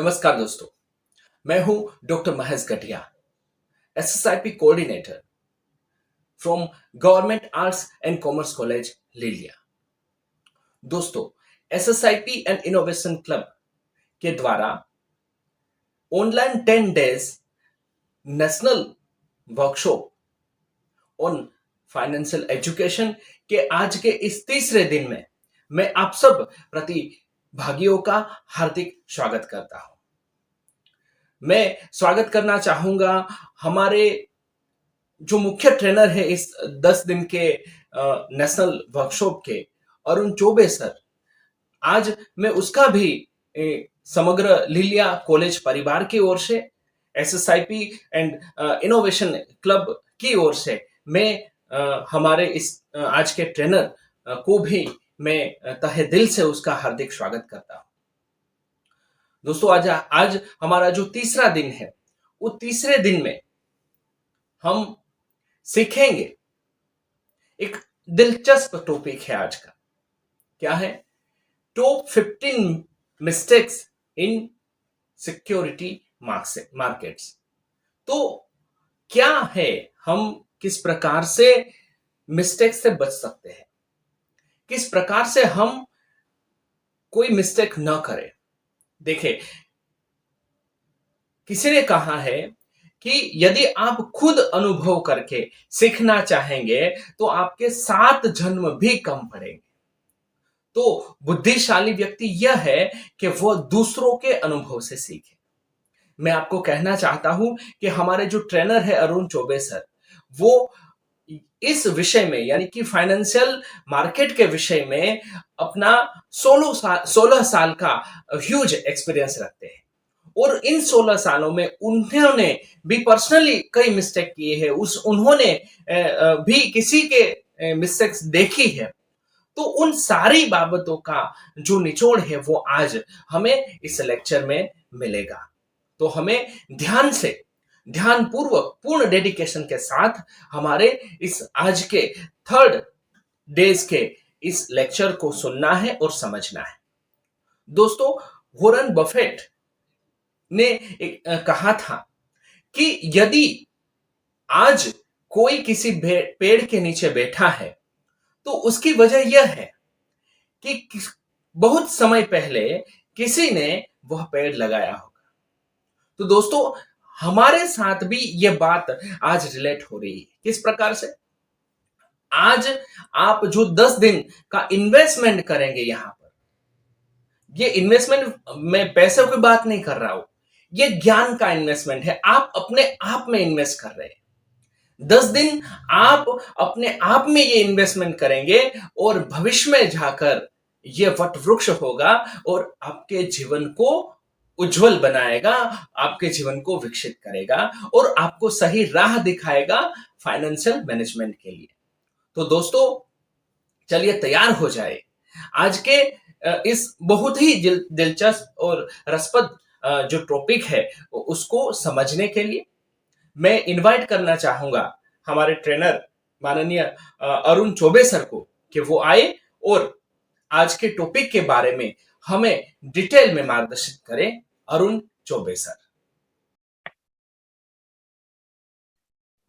नमस्कार दोस्तों, मैं हूं doctor Mahesh Gathiya, SSIP coordinator from government arts and commerce college Lilia. दोस्तों, एसएसआईपी एंड इनोवेशन क्लब के द्वारा online 10 days national workshop on financial education के आज के इस तीसरे दिन में मैं आप सब प्रतिभागियों का हार्दिक स्वागत करता हूं। मैं स्वागत करना चाहूंगा हमारे जो मुख्य ट्रेनर है इस 10 दिन के नेशनल वर्कशॉप के, अरुण चौबे सर। आज मैं उसका भी समग्र लिलिया कॉलेज परिवार की ओर से, एसएसआईपी एंड इनोवेशन क्लब की ओर से मैं हमारे इस आज के ट्रेनर को भी मैं तहे दिल से उसका हार्दिक स्वागत करता हूं। दोस्तों, आज हमारा जो तीसरा दिन है, वो तीसरे दिन में हम सीखेंगे एक दिलचस्प टॉपिक है आज का। क्या है? Top 15 mistakes in security markets. तो क्या है, हम किस प्रकार से मिस्टेक से बच सकते हैं, किस प्रकार से हम कोई मिस्टेक न करें। देखिए, किसी ने कहा है कि यदि आप खुद अनुभव करके सीखना चाहेंगे तो आपके 7 जन्म भी कम पड़ेंगे। तो बुद्धिशाली व्यक्ति यह है कि वह दूसरों के अनुभव से सीखे। मैं आपको कहना चाहता हूं कि हमारे जो ट्रेनर है अरुण चौबे सर, वो इस विषय में यानी कि फाइनेंशियल मार्केट के विषय में अपना 16 साल का ह्यूज एक्सपीरियंस रखते हैं और इन 16 सालों में उन्होंने भी पर्सनली कई मिस्टेक किए हैं। उन्होंने भी किसी के मिस्टेक्स देखी है। तो उन सारी बाबतों का जो निचोड़ है वो आज हमें इस लेक्चर में मिलेगा। तो हमें ध्यानपूर्वक पूर्ण डेडिकेशन के साथ हमारे इस आज के थर्ड डेज के इस लेक्चर को सुनना है और समझना है। दोस्तों, वॉरेन बफेट ने कहा था कि यदि आज कोई किसी पेड़ के नीचे बैठा है तो उसकी वजह यह है कि बहुत समय पहले किसी ने वह पेड़ लगाया होगा। तो दोस्तों, हमारे साथ भी यह बात आज रिलेट हो रही है। किस प्रकार से? आज आप जो 10 दिन का इन्वेस्टमेंट करेंगे, यहां पर ये इन्वेस्टमेंट, मैं पैसों की बात नहीं कर रहा हूं, ये ज्ञान का इन्वेस्टमेंट है। आप अपने आप में इन्वेस्ट कर रहे हैं। 10 दिन आप अपने आप में ये इन्वेस्टमेंट करेंगे और भविष्य में जाकर ये वट वृक्ष होगा और आपके जीवन को उज्जवल बनाएगा, आपके जीवन को विकसित करेगा और आपको सही राह दिखाएगा फाइनेंशियल मैनेजमेंट के लिए। तो दोस्तों, चलिए तैयार हो जाए आज के इस बहुत ही दिलचस्प और रसप्रद जो टॉपिक है उसको समझने के लिए मैं इनवाइट करना चाहूंगा हमारे ट्रेनर माननीय अरुण चौबे सर को कि वो आए और आज के टॉपिक के बारे में हमें डिटेल में मार्गदर्शित करें। Arun Choubey sir.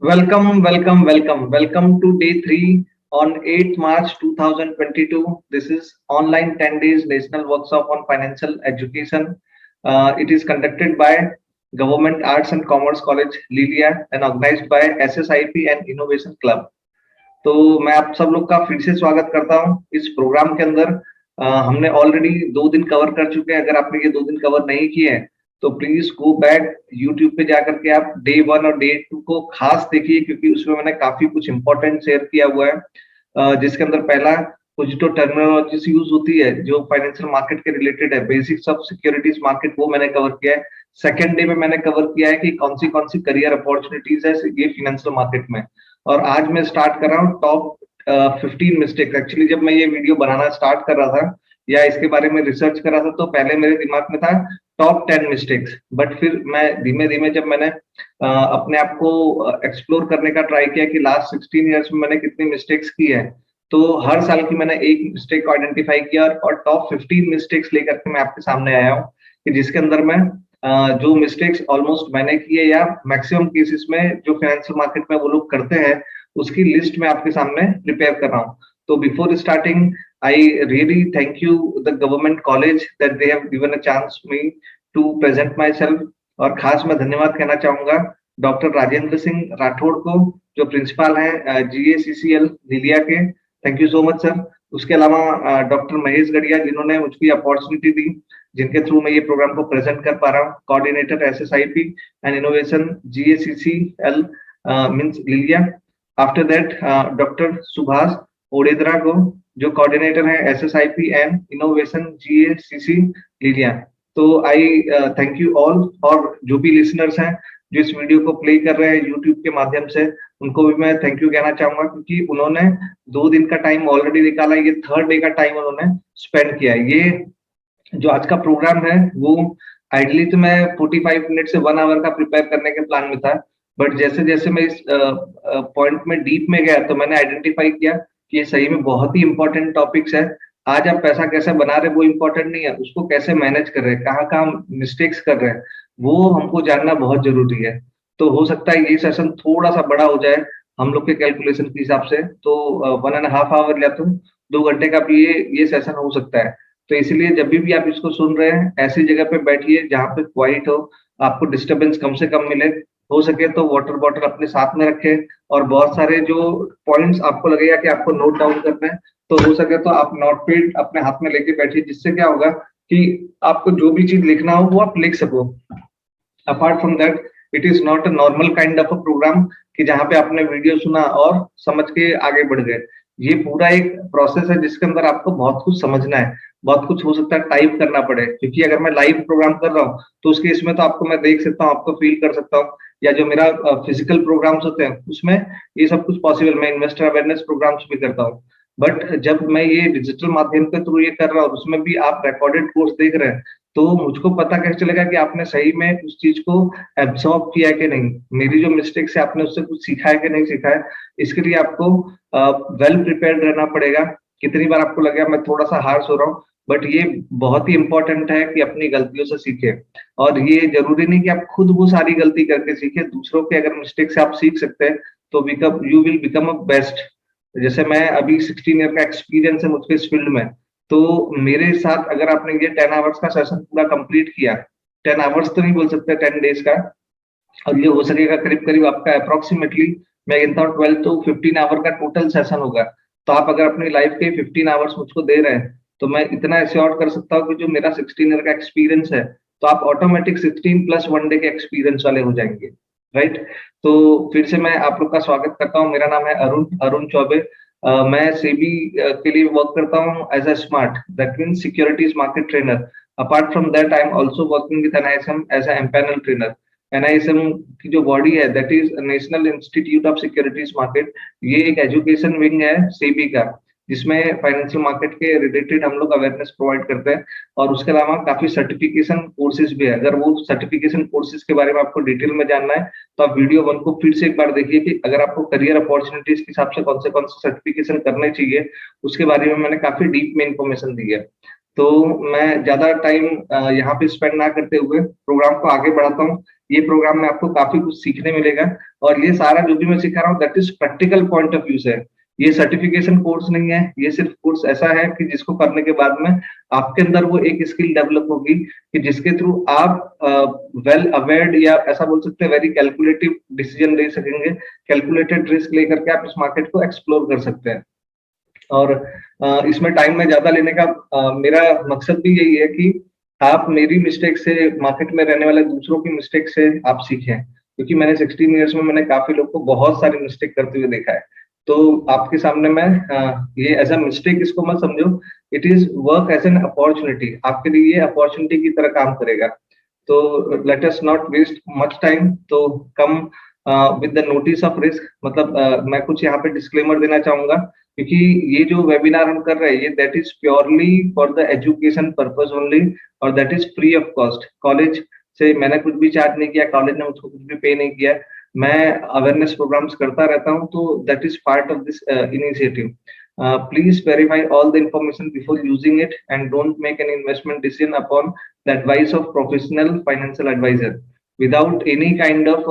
Welcome to day 3 on 8th March 2022. This is online 10 days national workshop on financial education. It is conducted by Government Arts and Commerce College Lilia and organized by SSIP and Innovation Club. तो मैं आप सब लोग का फिर से स्वागत करता हूं इस प्रोग्राम के अंदर। हमने ऑलरेडी 2 दिन कवर कर चुके हैं। अगर आपने ये 2 दिन कवर नहीं किए हैं तो प्लीज गो बैक यूट्यूब पे जाकर के आप डे 1 और डे 2 को खास देखिए, क्योंकि उसमें मैंने काफी कुछ इंपॉर्टेंट शेयर किया हुआ है, जिसके अंदर पहला कुछ जो टर्मिनोलॉजीज यूज होती है जो फाइनेंशियल मार्केट के रिलेटेड है, बेसिक्स ऑफ सिक्योरिटीज मार्केट, वो मैंने कवर किया है। सेकेंड डे में मैंने कवर किया है कि कौन सी करियर अपॉर्चुनिटीज है ये फाइनेंशियल मार्केट में। और आज मैं स्टार्ट कर रहा हूँ टॉप 15 मिस्टेक्स। एक्चुअली जब मैं ये वीडियो बनाना स्टार्ट कर रहा था या इसके बारे में रिसर्च कर रहा था तो पहले मेरे दिमाग में था टॉप 10 मिस्टेक्स, बट फिर मैं धीमे धीमे जब मैंने अपने आप को एक्सप्लोर करने का ट्राई किया कि लास्ट 16 ईयर्स में मैंने कितनी मिस्टेक्स की है, तो हर साल की मैंने एक मिस्टेक को आइडेंटिफाई किया और टॉप 15 मिस्टेक्स लेकर के मैं आपके सामने आया हूँ कि जिसके अंदर मैं जो मिस्टेक्स ऑलमोस्ट मैंने किए या मैक्सिमम केसेस में जो फाइनेंशियल मार्केट में वो लोग करते हैं, उसकी लिस्ट मैं आपके सामने प्रिपेयर कर रहा हूँ। तो before starting, I really thank you the government college that they have given a chance me to present myself. और खास मैं धन्यवाद कहना चाहूंगा डॉक्टर राजेंद्र सिंह राठौड़ को, जो प्रिंसिपल हैं GACCL लिलिया के। Thank you so much sir. उसके अलावा डॉक्टर महेश गढ़िया, जिन्होंने मुझको अपॉर्चुनिटी दी, जिनके थ्रू मैं ये प्रोग्राम को प्रेजेंट कर पा रहा हूँ, coordinator SSIP and innovation GACCL means Liliya. After that doctor Subhash Odedara को, जो कोऑर्डिनेटर है SSIP and innovation GACC Liliya. तो आई थैंक यू ऑल। और जो भी लिसनर्स हैं जो इस वीडियो को प्ले कर रहे हैं यूट्यूब के माध्यम से, उनको भी मैं थैंक यू कहना चाहूंगा, क्योंकि उन्होंने 2 दिन का टाइम ऑलरेडी निकाला, ये 3rd डे का टाइम उन्होंने स्पेंड किया। ये जो आज का प्रोग्राम है वो आइडली तो मैं 45 मिनट से 1 आवर का प्रिपेयर करने के प्लान में था, बट जैसे जैसे मैं इस पॉइंट में डीप में गया तो मैंने आइडेंटिफाई किया कि ये सही में बहुत ही इंपॉर्टेंट टॉपिक्स है। आज आप पैसा कैसे बना रहे वो इंपॉर्टेंट नहीं है, उसको कैसे मैनेज कर रहे हैं, कहाँ कहाँ मिस्टेक्स कर रहे हैं, वो हमको जानना बहुत जरूरी है। तो हो सकता है ये सेशन थोड़ा सा बड़ा हो जाए हम लोग के कैलकुलेशन के हिसाब से, तो 1.5 आवर या तो 2 घंटे का भी ये सेशन हो सकता है। तो इसलिए जब भी आप इसको सुन रहे हैं, ऐसी जगह पे बैठिए जहाँ पे क्वाइट हो, आपको डिस्टरबेंस कम से कम मिले। हो सके तो वाटर बॉटल अपने साथ में रखें, और बहुत सारे जो पॉइंट्स आपको लगेगा कि आपको नोट डाउन करना है, तो हो सके तो आप नोटपैड अपने हाथ में लेके बैठिए, जिससे क्या होगा कि आपको जो भी चीज लिखना हो वो आप लिख सको। Apart from that, it is not a normal kind of a programme कि जहाँ पे आपने वीडियो सुना और समझ के आगे बढ़ गए। ये पूरा एक प्रोसेस है जिसके अंदर आपको बहुत कुछ समझना है, बहुत कुछ हो सकता है टाइप करना पड़े, क्योंकि अगर मैं लाइव प्रोग्राम कर रहा हूँ तो उसके इसमें तो आपको मैं देख सकता हूँ, आपको फील कर सकता हूँ, या जो मेरा फिजिकल प्रोग्राम्स होते हैं उसमें ये सब कुछ पॉसिबल, मैं इन्वेस्टर अवेयरनेस प्रोग्राम्स भी करता हूँ। बट जब मैं ये डिजिटल माध्यम के थ्रू ये कर रहा हूँ, उसमें भी आप रिकॉर्डेड कोर्स देख रहे हैं, तो मुझको पता कैसे चलेगा कि आपने सही में उस चीज को एब्सॉर्ब किया है कि नहीं, मेरी जो मिस्टेक्स है आपने उससे कुछ सीखा है कि नहीं सीखा है। इसके लिए आपको वेल प्रिपेयर्ड रहना पड़ेगा। कितनी बार आपको लगेगा मैं थोड़ा सा हार्श हो रहा हूँ, बट ये बहुत ही इंपॉर्टेंट है कि अपनी गलतियों से सीखे। और ये जरूरी नहीं कि आप खुद वो सारी गलती करके सीखे, दूसरों के अगर मिस्टेक से आप सीख सकते हैं तो become you will become a best. जैसे मैं अभी 16 ईयर का एक्सपीरियंस है मुझको इस फील्ड में, तो मेरे साथ अगर आपने ये 10 आवर्स का सेशन पूरा कंप्लीट किया, 10 आवर्स तो नहीं बोल सकते, 10 डेज का, और ये हो सकेगा करीब करीब आपका अप्रोक्सीमेटली, मैं गिनता हूँ 12 to 15 आवर का टोटल सेशन होगा। तो आप अगर अपनी लाइफ के 15 आवर्स मुझको दे रहे हैं, तो मैं इतना एश्योर कर सकता हूँ कि जो मेरा 16 ईयर का एक्सपीरियंस है, तो आप ऑटोमेटिक 16 प्लस 1 डे के एक्सपीरियंस वाले हो जाएंगे। राइट। तो फिर से मैं आप लोग का स्वागत करता हूँ। मेरा नाम है अरुण अरुण चौबे। मैं सेबी के लिए वर्क करता हूँ as a smart, that means securities market trainer. Apart from that I am also working with NISM as a empanel trainer. NISM की जो बॉडी है that is National Institute of Securities Market, ये एक education wing है सेबी का, जिसमें financial market के related हम लोग अवेयरनेस प्रोवाइड करते हैं। और उसके अलावा काफी सर्टिफिकेशन कोर्सेज भी है। अगर वो सर्टिफिकेशन कोर्सेज के बारे में आपको डिटेल में जानना है, तो आप वीडियो 1 को फिर से एक बार देखिए कि अगर आपको करियर अपॉर्चुनिटीज के हिसाब से कौन से सर्टिफिकेशन करने चाहिए, उसके बारे में मैंने काफी डीप में इंफॉर्मेशन दी है। तो मैं ज्यादा टाइम यहाँ पे स्पेंड ना करते हुए प्रोग्राम को आगे बढ़ाता हूँ। ये प्रोग्राम में आपको काफी कुछ सीखने मिलेगा, और ये सारा जो भी मैं सिखा रहा हूँ that is practical point of view से है। ये सर्टिफिकेशन कोर्स नहीं है, ये सिर्फ कोर्स ऐसा है कि जिसको करने के बाद में आपके अंदर वो एक स्किल डेवलप होगी कि जिसके थ्रू आप वेल अवेयर्ड, या ऐसा बोल सकते हैं वेरी कैलकुलेटिव डिसीजन ले सकेंगे, कैलकुलेटेड रिस्क लेकर के आप इस मार्केट को एक्सप्लोर कर सकते हैं। और इसमें टाइम में ज्यादा लेने का मेरा मकसद भी यही है कि आप मेरी मिस्टेक से, मार्केट में रहने वाले दूसरों की मिस्टेक से आप सीखें, क्योंकि मैंने 16 इयर्स में मैंने काफी लोग को बहुत सारी मिस्टेक करते हुए देखा है। तो आपके सामने मैं ये एज अ मिस्टेक इसको मत समझो, it is work as an opportunity, आपके लिए ये अपॉर्चुनिटी की तरह काम करेगा। तो let us not waste much time, तो come with the notice of risk. मतलब मैं कुछ यहाँ पे डिस्क्लेमर देना चाहूंगा, क्योंकि ये जो वेबिनार हम कर रहे हैं ये that is purely for the education purpose only, और that is free of cost. College से मैंने कुछ भी चार्ज नहीं किया, कॉलेज ने मुझको कुछ भी पे नहीं किया। मैं अवेयरनेस प्रोग्राम्स करता रहता हूँ, तो that is part of this initiative. Please verify all the information before using it and don't make any investment decision upon the advice of professional financial advisor. Without any kind of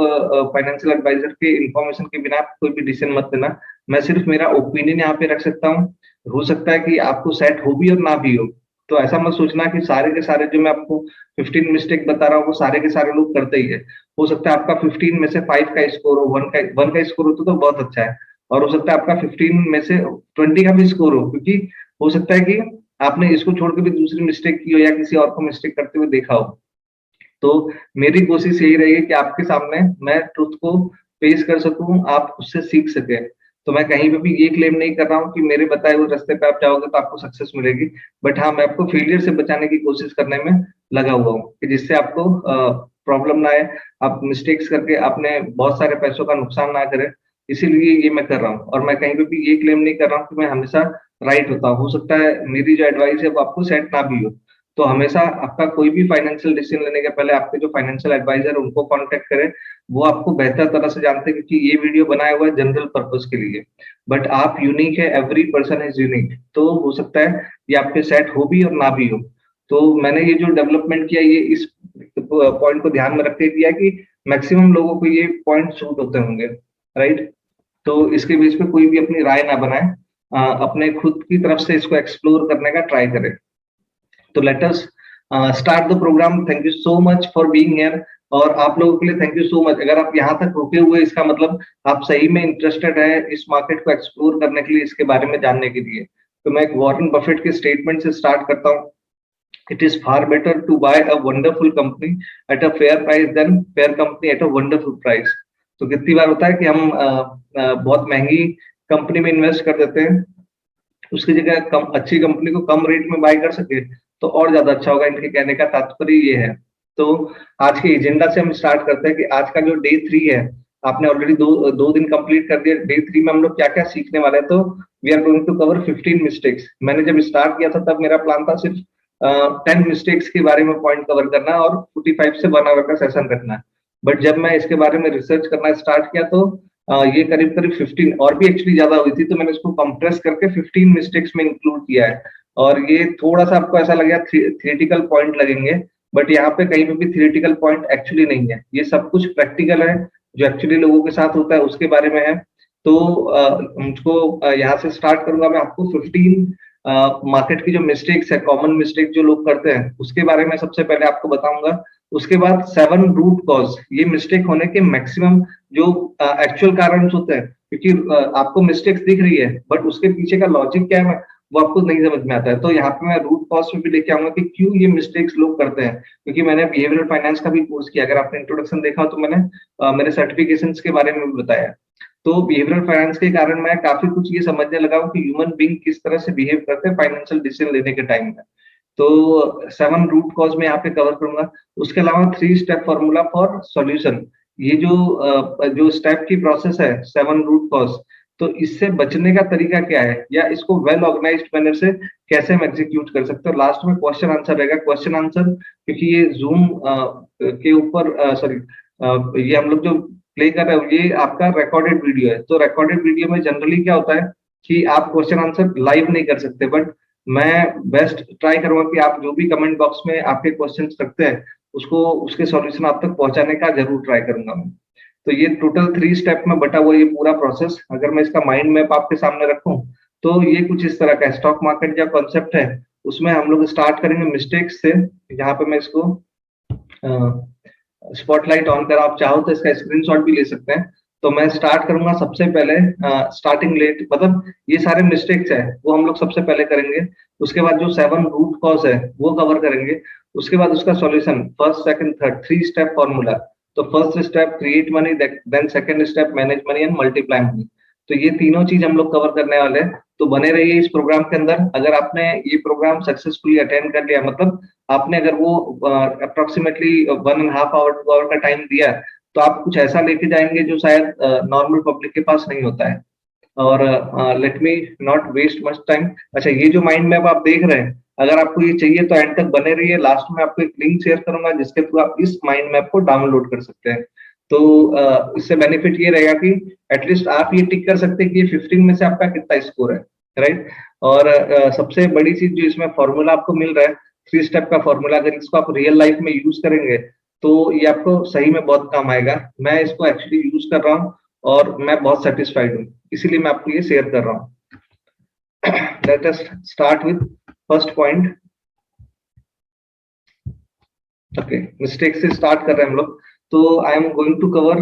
financial advisor के information के बिना आप कोई भी decision मत लेना। मैं सिर्फ मेरा ओपिनियन यहाँ पे रख सकता हूँ। हो सकता है कि आपको सेट हो भी और ना भी हो, तो ऐसा मत सोचना कि सारे के सारे जो मैं आपको 15 मिस्टेक बता रहा हूँ वो सारे के सारे लोग करते ही है। हो सकता है आपका 15 में से 5 का स्कोर हो, 1 का स्कोर हो तो बहुत अच्छा है, और हो सकता है आपका 15 में से 20 का भी स्कोर हो, क्योंकि हो सकता है कि आपने इसको छोड़ के भी दूसरी मिस्टेक की हो या किसी और को मिस्टेक करते हुए देखा हो। तो मेरी कोशिश यही रहेगी कि आपके सामने मैं ट्रुथ को पेश कर सकूं, आप उससे सीख सके। तो मैं कहीं पे भी ये क्लेम नहीं कर रहा हूँ कि मेरे बताए हुए रास्ते पे आप जाओगे तो आपको सक्सेस मिलेगी, बट हाँ, मैं आपको फेलियर से बचाने की कोशिश करने में लगा हुआ हूँ कि जिससे आपको प्रॉब्लम ना आए, आप मिस्टेक्स करके आपने बहुत सारे पैसों का नुकसान ना करें। इसीलिए ये मैं कर रहा हूँ, और मैं कहीं पे भी ये क्लेम नहीं कर रहा हूँ कि मैं हमेशा राइट होता हूँ। हो सकता है मेरी जो एडवाइस है वो आपको सेट ना भी हो। तो हमेशा आपका कोई भी फाइनेंशियल डिसीजन लेने के पहले आपके जो फाइनेंशियल एडवाइजर उनको कांटेक्ट करें। वो आपको बेहतर तरह से जानते हैं, क्योंकि ये वीडियो बनाया हुआ है जनरल पर्पस के लिए। बट आप यूनिक है, एवरी पर्सन इज यूनिक, तो हो सकता है ये आपके सेट हो भी और ना भी हो। तो मैंने ये जो डेवलपमेंट किया ये इस पॉइंट को ध्यान में रखते किया कि मैक्सिमम लोगों को ये पॉइंट सूट होते होंगे, राइट। तो इसके बेस पे कोई भी अपनी राय ना बनाए, अपने खुद की तरफ से इसको एक्सप्लोर करने का ट्राई करें। तो let us start the programme. Thank you so much for being here, और आप लोगों के लिए थैंक यू सो मच। अगर आप यहाँ तक रुके हुए, इसका मतलब आप सही में इंटरेस्टेड है इस मार्केट को एक्सप्लोर करने के लिए, इसके बारे में जानने के लिए। तो मैं एक वॉरेन बफेट के स्टेटमेंट से स्टार्ट करता हूँ। It is far better to buy a wonderful company at a fair price than fair company at a wonderful price. तो कितनी बार होता है कि हम बहुत महंगी कंपनी में इन्वेस्ट कर देते हैं, उसकी जगह कम अच्छी कंपनी को कम रेट में बाय कर सके तो और ज्यादा अच्छा होगा। इनके कहने का तात्पर्य ये है। तो आज के एजेंडा से हम स्टार्ट करते हैं कि आज का जो डे 3 है, आपने ऑलरेडी दो दिन कंप्लीट कर दिया। डे 3 में हम लोग क्या क्या सीखने वाले हैं, तो we are going to cover 15 mistakes. मैंने जब स्टार्ट किया था तब मेरा प्लान था सिर्फ 10 मिस्टेक्स के बारे में पॉइंट कवर करना और 45 से 1 आवर का सेशन रखना। बट जब मैं इसके बारे में रिसर्च करना स्टार्ट किया तो ये करीब करीब 15 और भी एक्चुअली ज्यादा हुई थी, तो मैंने इसको कंप्रेस करके 15 मिस्टेक्स में इंक्लूड किया है। और ये थोड़ा सा आपको ऐसा लगेगा थियोरेटिकल पॉइंट लगेंगे, बट यहाँ पे कहीं पे भी थियोरेटिकल पॉइंट एक्चुअली नहीं है। ये सब कुछ प्रैक्टिकल है, जो एक्चुअली लोगों के साथ होता है उसके बारे में है। तो मुझको यहाँ से स्टार्ट करूंगा। मैं आपको 15 मार्केट की जो मिस्टेक्स है, कॉमन मिस्टेक जो लोग करते हैं, उसके बारे में सबसे पहले आपको बताऊंगा। उसके बाद 7 रूट कॉज, ये मिस्टेक होने के मैक्सिमम जो एक्चुअल कारण होते हैं, क्योंकि आपको मिस्टेक्स दिख रही है बट उसके पीछे का लॉजिक क्या है वो आपको नहीं समझ में आता है। तो यहाँ पे मैं रूट कॉज में भी लेके आऊंगा कि क्यों ये मिस्टेक्स लोग करते हैं, क्योंकि मैंने बिहेवियरल फाइनेंस का भी कोर्स किया। अगर आपने इंट्रोडक्शन देखा तो मैंने मेरे सर्टिफिकेशंस के बारे में भी बताया। तो बिहेवियरल फाइनेंस के कारण मैं काफी कुछ ये समझने लगा हूँ कि ह्यूमन बीइंग किस तरह से बिहेव करते हैं फाइनेंशियल डिसीजन लेने के टाइम में। तो 7 रूट कॉज में यहाँ पे कवर करूंगा। उसके अलावा 3 स्टेप फॉर्मूला फॉर सॉल्यूशन। ये जो स्टेप की प्रोसेस है 7 रूट कॉज, तो इससे बचने का तरीका क्या है, या इसको वेल ऑर्गेनाइज्ड मैनर से कैसे हम एग्जीक्यूट कर सकते हैं। लास्ट में क्वेश्चन आंसर रहेगा। क्वेश्चन आंसर क्योंकि ये जूम के ऊपर सॉरी ये हम लोग जो प्ले कर रहे हैं ये आपका रिकॉर्डेड वीडियो है। तो रिकॉर्डेड वीडियो में जनरली क्या होता है कि आप क्वेश्चन आंसर लाइव नहीं कर सकते, बट मैं बेस्ट ट्राई करूंगा कि आप जो भी कमेंट बॉक्स में आपके क्वेश्चन रखते हैं उसको उसके सॉल्यूशन आप तक पहुंचाने का जरूर ट्राई करूंगा मैं। तो ये टोटल 3 स्टेप में बटा हुआ ये पूरा प्रोसेस, अगर मैं इसका माइंड मैप आपके सामने रखूं तो ये कुछ इस तरह का स्टॉक मार्केट का कॉन्सेप्ट है। उसमें हम लोग स्टार्ट करेंगे मिस्टेक्स से। यहाँ पे मैं इसको स्पॉटलाइट ऑन कर, आप चाहो तो इसका स्क्रीनशॉट भी ले सकते हैं। तो मैं स्टार्ट करूंगा सबसे पहले स्टार्टिंग लेट, मतलब ये सारे मिस्टेक्स है वो हम लोग सबसे पहले करेंगे। उसके बाद जो 7 रूट कॉज है वो कवर करेंगे। उसके बाद उसका solution, first second third 3 step formula. तो first step create money, then second step manage money and multiply money. तो ये तीनों चीज हम लोग कवर करने वाले हैं। तो बने रहिए इस प्रोग्राम के अंदर। अगर आपने ये प्रोग्राम सक्सेसफुली अटेंड कर लिया, मतलब आपने अगर वो अप्रोक्सीमेटली 1.5 आवर 2 आवर का टाइम दिया, तो आप कुछ ऐसा लेके जाएंगे जो शायद नॉर्मल पब्लिक के पास नहीं होता है। और let me not waste much time. अच्छा, ये जो माइंड मैप आप देख रहे हैं, अगर आपको ये चाहिए तो एंड तक बने रहिए। लास्ट में आपको एक लिंक शेयर करूंगा जिसके थ्रू आप इस माइंड मैप को डाउनलोड कर सकते हैं। तो इससे बेनिफिट ये रहेगा कि एटलीस्ट आप ये टिक कर सकते हैं कि ये 15 में से आपका कितना स्कोर है। राइट। और सबसे बड़ी चीज जो इसमें फॉर्मूला आपको मिल रहा है, 3 स्टेप का फॉर्मूला, अगर इसको आप रियल लाइफ में यूज करेंगे तो ये आपको सही में बहुत काम आएगा। मैं इसको एक्चुअली यूज कर रहा हूँ और मैं बहुत सेटिस्फाइड हूँ, इसीलिए मैं आपको ये शेयर कर रहा हूँ। Let us start with first point. Okay, mistake से स्टार्ट कर रहे हैं हम लोग। तो I am going to cover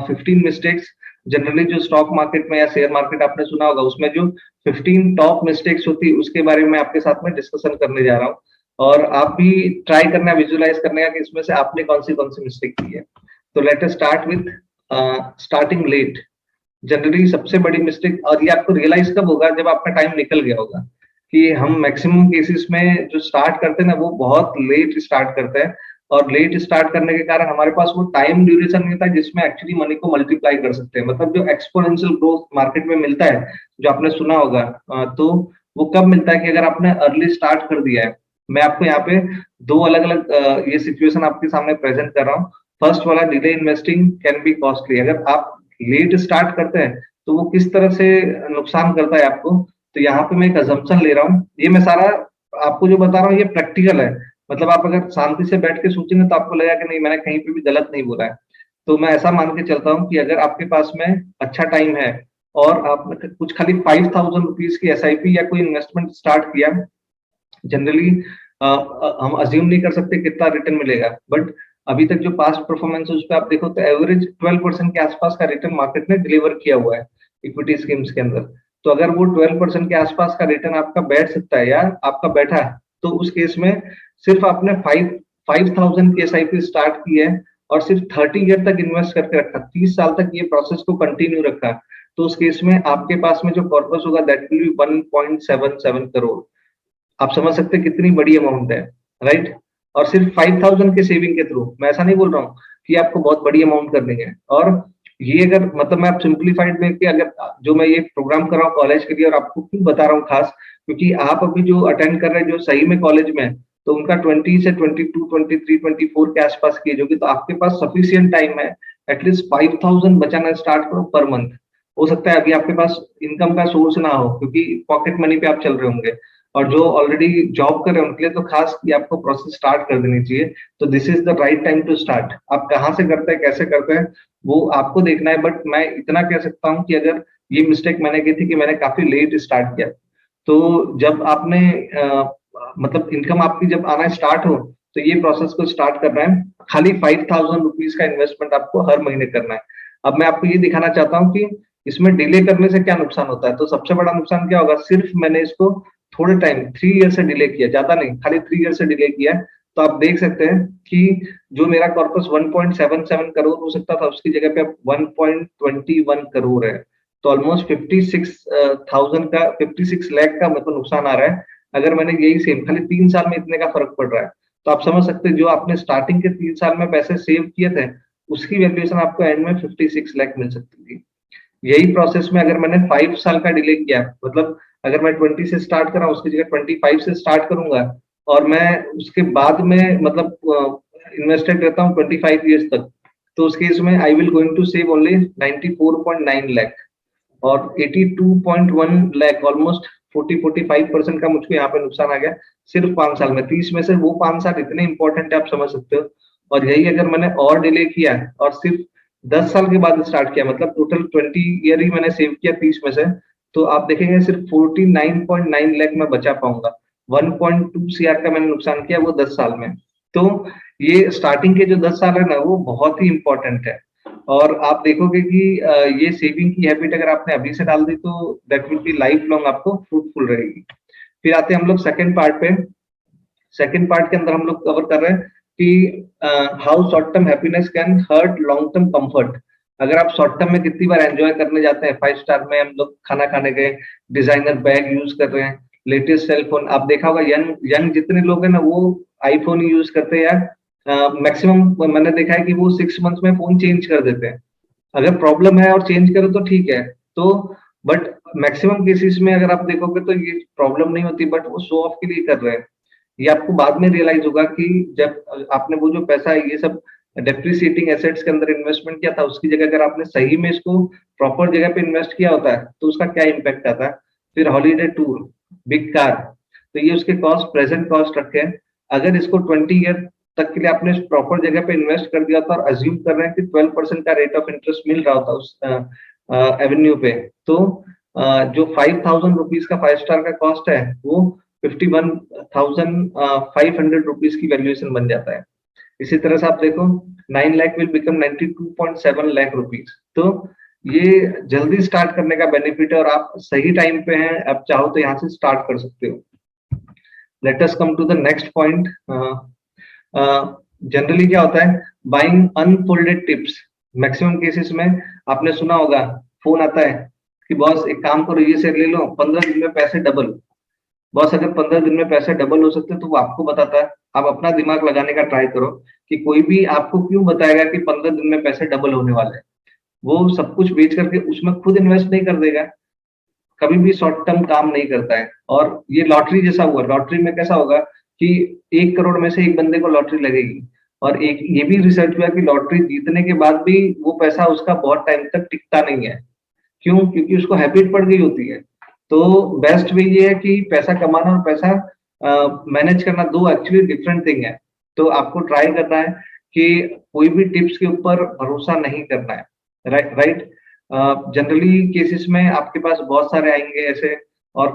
15 mistakes. Generally जो स्टॉक मार्केट में या शेयर मार्केट आपने सुना होगा, उसमें जो 15 टॉप मिस्टेक्स होती है उसके बारे में आपके साथ में डिस्कशन करने जा रहा हूँ। और आप भी ट्राई करना, विजुलाइज करने का कि इसमें से आपने कौन सी मिस्टेक की है। तो let us start with starting late. Generally सबसे बड़ी मिस्टेक, और ये आपको रियलाइज कब होगा, जब आपका टाइम निकल गया होगा, कि हम मैक्सिमम केसेस में जो स्टार्ट करते हैं ना वो बहुत लेट स्टार्ट करते हैं। और लेट स्टार्ट करने के कारण हमारे पास वो टाइम ड्यूरेशन नहीं था जिसमें एक्चुअली मनी को मल्टीप्लाई कर सकते हैं। मतलब जो एक्सपोनेंशियल ग्रोथ मार्केट में मिलता है, जो आपने सुना होगा, तो वो कब मिलता है कि अगर आपने अर्ली स्टार्ट कर दिया है। मैं आपको यहाँ पे दो अलग अलग ये सिचुएशन आपके सामने प्रेजेंट कर रहा हूँ। फर्स्ट वाला, delay investing can be costly. अगर आप लेट स्टार्ट करते हैं तो वो किस तरह से नुकसान करता है आपको। तो यहाँ पे मैं एक अजम्पशन ले रहा हूँ, ये मैं सारा आपको जो बता रहा हूँ ये प्रैक्टिकल है। मतलब आप अगर शांति से बैठ के सोचेंगे तो आपको लगेगा कि नहीं, मैंने कहीं पे भी गलत नहीं बोला है। तो मैं ऐसा मान के चलता हूँ कि अगर आपके पास में अच्छा टाइम है और आपने कुछ खाली 5,000 रुपीज की एसआईपी या कोई इन्वेस्टमेंट स्टार्ट किया, जनरली हम अज्यूम नहीं कर सकते कितना रिटर्न मिलेगा, बट अभी तक जो पास्ट परफॉर्मेंस है उस पर आप देखो तो एवरेज 12% के आसपास का रिटर्न मार्केट ने डिलीवर किया हुआ है इक्विटी स्कीम्स के अंदर। तो अगर वो 12% के आसपास का रिटर्न आपका बैठ सकता है या आपका बैठा है, तो उस केस में सिर्फ आपने 5,000 की एसआईपी स्टार्ट की है और सिर्फ 30 ईयर तक इन्वेस्ट करके रखा, 30 साल तक ये प्रोसेस को कंटिन्यू रखा, तो उस केस में आपके पास में जो कॉर्पस होगा दैट विल बी 1.77 करोड़। आप समझ सकते हैं कितनी बड़ी अमाउंट है, राइट। और सिर्फ 5,000 के सेविंग के थ्रू, मैं ऐसा नहीं बोल रहा हूँ कि आपको बहुत बड़ी अमाउंट करनी है। और ये अगर मतलब मैं आप सिंप्लीफाइड में कि अगर जो मैं ये प्रोग्राम कर रहा हूँ कॉलेज के लिए, और आपको क्यों बता रहा हूँ खास, क्योंकि आप अभी जो अटेंड कर रहे हैं जो सही में कॉलेज में है, तो उनका 20 से 22, 23, 24 के आसपास की एज होगी, तो आपके पास सफिशियंट टाइम है। एटलीस्ट 5,000 बचाना स्टार्ट करो पर मंथ। हो सकता है अभी आपके पास इनकम का सोर्स ना हो क्योंकि पॉकेट मनी पे आप चल रहे होंगे, और जो ऑलरेडी जॉब कर रहे हैं उनके लिए तो खास कि आपको प्रोसेस स्टार्ट कर देनी चाहिए। तो this is the right time to start. आप कहाँ से करते हैं, कैसे करते हैं, वो आपको देखना है। बट मैं इतना कह सकता हूँ कि अगर ये मिस्टेक मैंने की थी कि मैंने काफी लेट स्टार्ट किया, तो जब आपने मतलब इनकम आपकी जब आना स्टार्ट हो, तो ये प्रोसेस को स्टार्ट करना है। खाली 5,000 रुपीज का इन्वेस्टमेंट आपको हर महीने करना है। अब मैं आपको ये दिखाना चाहता हूँ कि इसमें डिले करने से क्या नुकसान होता है। तो सबसे बड़ा नुकसान क्या होगा, सिर्फ मैंने इसको थोड़े टाइम 3 ईयर से डिले किया, ज्यादा नहीं, खाली 3 ईयर से डिले किया है। तो आप देख सकते हैं कि जो मेरा कॉर्पस 1.77 करोड़ हो सकता था उसकी जगह पे अब 1.21 करोड़ है। तो ऑलमोस्ट 56,000 का, 56 लाख का मतलब नुकसान आ रहा है। अगर मैंने यही सेम खाली 3 साल में इतने का फर्क पड़ रहा है, तो आप समझ सकते हैं जो आपने स्टार्टिंग के 3 साल में पैसे सेव किए थे उसकी वैल्यूएशन आपको एंड में 56 लाख मिल सकती थी। यही प्रोसेस में अगर मैंने 5 साल का डिले किया, मतलब अगर मैं 20 से स्टार्ट कर रहा हूँ उसकी जगह 25 से स्टार्ट करूंगा, और मैं उसके बाद में मतलब इन्वेस्टेड रहता हूँ 25 ईयर्स तक, तो उस केस में I will going to save only 94.9 lakh. और 82.1 लाख, ऑलमोस्ट 40-45% का मुझको यहाँ पे नुकसान आ गया सिर्फ 5 साल में। 30 में से वो 5 साल इतने इंपॉर्टेंट है, आप समझ सकते हो। और यही अगर मैंने और डिले किया और सिर्फ 10 साल के बाद स्टार्ट किया, मतलब टोटल 20 ईयर ही मैंने सेव किया 30 में से, तो आप देखेंगे सिर्फ 49.9 लाख में बचा पाऊंगा। 1.2 CR का मैंने नुकसान किया वो 10 साल में। तो ये स्टार्टिंग के जो 10 साल है ना वो बहुत ही इंपॉर्टेंट है। और आप देखोगे कि ये सेविंग की हैबिट अगर आपने अभी से डाल दी तो that will be life long आपको फ्रूटफुल रहेगी। फिर आते हैं हम लोग सेकंड पार्ट पे। सेकंड पार्ट के अंदर हम लोग कवर कर रहे हैं कि how short term happiness can hurt long term comfort. अगर आप शॉर्ट टर्म में कितनी बार एंजॉय करने जाते हैं, 5 स्टार में हम लोग खाना खाने गए, डिजाइनर बैग यूज कर रहे हैं, लेटेस्ट सेल फोन, आप देखा होगा यंग यंग जितने लोग हैं ना वो आईफोन ही यूज करते हैं यार। मैक्सिमम मैंने देखा है कि वो 6 मंथ्स में फोन चेंज कर देते हैं। अगर प्रॉब्लम है और चेंज करो तो ठीक है, तो बट मैक्सिमम केसेस में अगर आप देखोगे तो ये प्रॉब्लम नहीं होती, बट वो शो ऑफ के लिए कर रहे हैं। ये आपको बाद में रियलाइज होगा कि जब आपने वो जो पैसा है ये सब डेप्रिसिएटिंग एसेट्स के अंदर इन्वेस्टमेंट किया था, उसकी जगह अगर आपने सही में इसको प्रॉपर जगह पे इन्वेस्ट किया होता है तो उसका क्या इम्पैक्ट आता है। फिर हॉलीडे टूर, बिग कार, तो ये उसके कॉस्ट, प्रेजेंट कॉस्ट रखे हैं। अगर इसको 20 ईयर तक के लिए आपने प्रॉपर जगह पे इन्वेस्ट कर दिया था और अज्यूम कर रहे हैं कि 12% का रेट ऑफ इंटरेस्ट मिल रहा होता उस एवेन्यू पे, तो जो 5,000 रुपीज का 5 स्टार का कॉस्ट है वो 51,500 रुपीज की वैल्यूएशन बन जाता है। इसी तरह से आप देखो 9 lakh will become 92.7 lakh rupees. तो ये जल्दी स्टार्ट करने का बेनिफिट है और आप सही टाइम पे हैं, आप चाहो तो यहाँ से स्टार्ट कर सकते हो। Let us come to the next point. Generally क्या होता है, buying unfolded tips. Maximum cases में आपने सुना होगा, फोन आता है कि बॉस एक काम करो, ये शेयर ले लो, 15 दिन में पैसे डबल। बॉस अगर 15 दिन में पैसे डबल हो सकते हैं तो वो आपको बताता है। आप अपना दिमाग लगाने का ट्राई करो कि कोई भी आपको क्यों बताएगा कि 15 दिन में पैसे डबल होने वाले हैं। वो सब कुछ बेच करके उसमें खुद इन्वेस्ट नहीं कर देगा, कभी भी शॉर्ट टर्म काम नहीं करता है। और ये लॉटरी जैसा हुआ, लॉटरी में कैसा होगा कि 1 करोड़ में से एक बंदे को लॉटरी लगेगी, और एक ये भी रिसर्च हुआ कि लॉटरी जीतने के बाद भी वो पैसा उसका बहुत टाइम तक टिकता नहीं है। क्यों? क्योंकि उसको हैबिट पड़ गई होती है। तो बेस्ट वे ये है कि पैसा कमाना और पैसा मैनेज करना दो एक्चुअली डिफरेंट थिंग है। तो आपको ट्राई करना है कि कोई भी टिप्स के ऊपर भरोसा नहीं करना है। राइट। जनरली केसेस में आपके पास बहुत सारे आएंगे ऐसे, और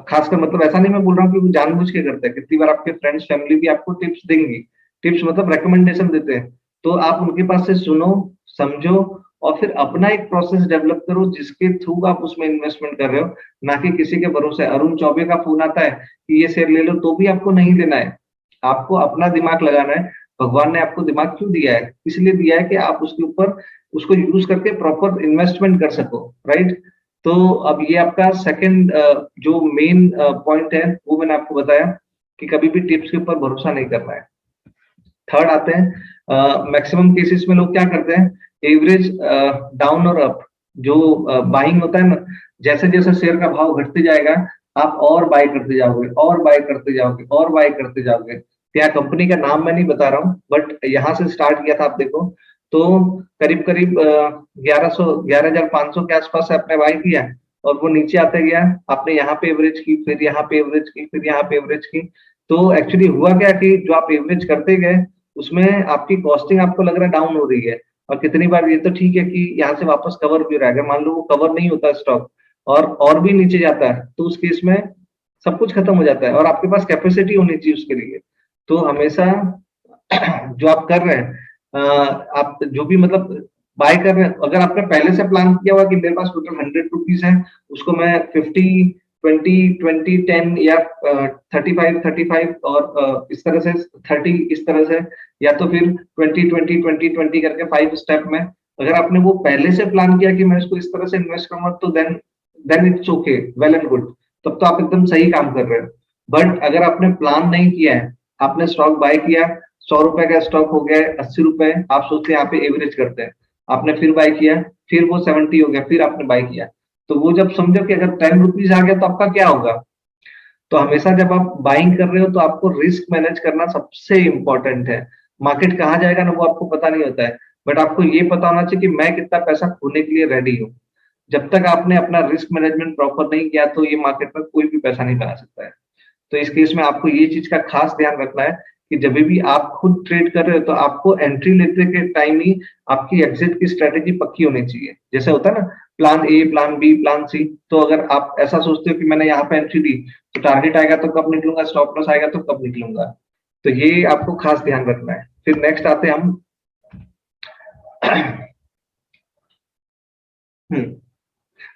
खासकर मतलब ऐसा नहीं मैं बोल रहा हूँ कि वो जानबूझ के करते हैं, कितनी बार आपके फ्रेंड्स फैमिली भी आपको टिप्स देंगी, टिप्स मतलब रिकमेंडेशन देते हैं, तो आप उनके पास से सुनो, समझो, और फिर अपना एक प्रोसेस डेवलप करो जिसके थ्रू आप उसमें इन्वेस्टमेंट कर रहे हो, ना कि किसी के भरोसे। अरुण चौबे का फोन आता है कि ये शेयर ले लो, तो भी आपको नहीं लेना है। आपको अपना दिमाग लगाना है। भगवान ने आपको दिमाग क्यों दिया है? इसलिए दिया है कि आप उसके ऊपर उसको यूज करके प्रॉपर इन्वेस्टमेंट कर सको। राइट। तो अब ये आपका सेकंड जो मेन पॉइंट है वो मैंने आपको बताया कि कभी भी टिप्स के ऊपर भरोसा नहीं करना है। थर्ड आते हैं, मैक्सिमम केसेस में लोग क्या करते हैं, एवरेज डाउन और अप जो बाइंग होता है ना, जैसे जैसे शेयर का भाव घटते जाएगा आप और बाय करते जाओगे, और बाय करते जाओगे, और बाय करते जाओगे। क्या कंपनी का नाम मैं नहीं बता रहा हूँ, बट यहाँ से स्टार्ट किया था, आप देखो तो करीब करीब 11,500 के आसपास से आपने बाय किया, और वो नीचे आते गया, आपने यहाँ पे एवरेज की, फिर यहाँ पे एवरेज की, फिर यहाँ पे एवरेज की। तो एक्चुअली हुआ क्या कि जो आप एवरेज करते गए उसमें आपकी कॉस्टिंग आपको लग रहा है डाउन हो रही है, और कितनी बार ये तो ठीक है कि यहाँ से वापस कवर भी रहेगा, मान लो वो कवर नहीं होता स्टॉक और भी नीचे जाता है, तो उस केस में सब कुछ खत्म हो जाता है, और आपके पास कैपेसिटी होनी चाहिए उसके लिए। तो हमेशा जो आप कर रहे हैं, आप जो भी मतलब बाय कर रहे हैं, अगर आपने पहले से प्लान किया हुआ कि मेरे पास टोटल 100 रुपीज है, उसको मैं 50 20 20 10 या 35 35 और इस तरह से 30 इस तरह से, या तो फिर 20 20 20 20 करके 5 स्टेप में, अगर आपने वो पहले से प्लान किया कि मैं इसको इस तरह से इन्वेस्ट करूंगा, तो then it's okay, well and good, तब तो आप एकदम सही काम कर रहे हो। बट अगर आपने प्लान नहीं किया है, आपने स्टॉक बाय किया, 100 रुपए का स्टॉक हो गया 80 रुपए, आप सोचते हैं यहाँ पे एवरेज करते हैं, आपने फिर बाय किया, फिर वो 70 हो गया, फिर आपने बाय किया, तो वो जब समझो कि अगर 10 रुपीज आ गया तो आपका क्या होगा। तो हमेशा जब आप बाइंग कर रहे हो तो आपको रिस्क मैनेज करना सबसे इंपॉर्टेंट है। मार्केट कहाँ जाएगा ना वो आपको पता नहीं होता है, बट आपको ये पता होना चाहिए कि मैं कितना पैसा खोने के लिए रेडी हूँ। जब तक आपने अपना रिस्क मैनेजमेंट प्रॉपर नहीं किया तो ये मार्केट में कोई भी पैसा नहीं बना सकता है। तो इस केस में आपको ये चीज का खास ध्यान रखना है कि जब भी आप खुद ट्रेड कर रहे हो तो आपको एंट्री लेते के टाइम ही आपकी एग्जिट की स्ट्रेटेजी पक्की होनी चाहिए। जैसे होता है ना, plan A, plan B, plan C. तो अगर आप ऐसा सोचते हो कि मैंने यहाँ पे एंट्री दी तो टारगेट आएगा तो कब निकलूंगा, स्टॉप लॉस आएगा तो कब निकलूंगा, तो ये आपको खास ध्यान रखना है। फिर नेक्स्ट आते हैं हम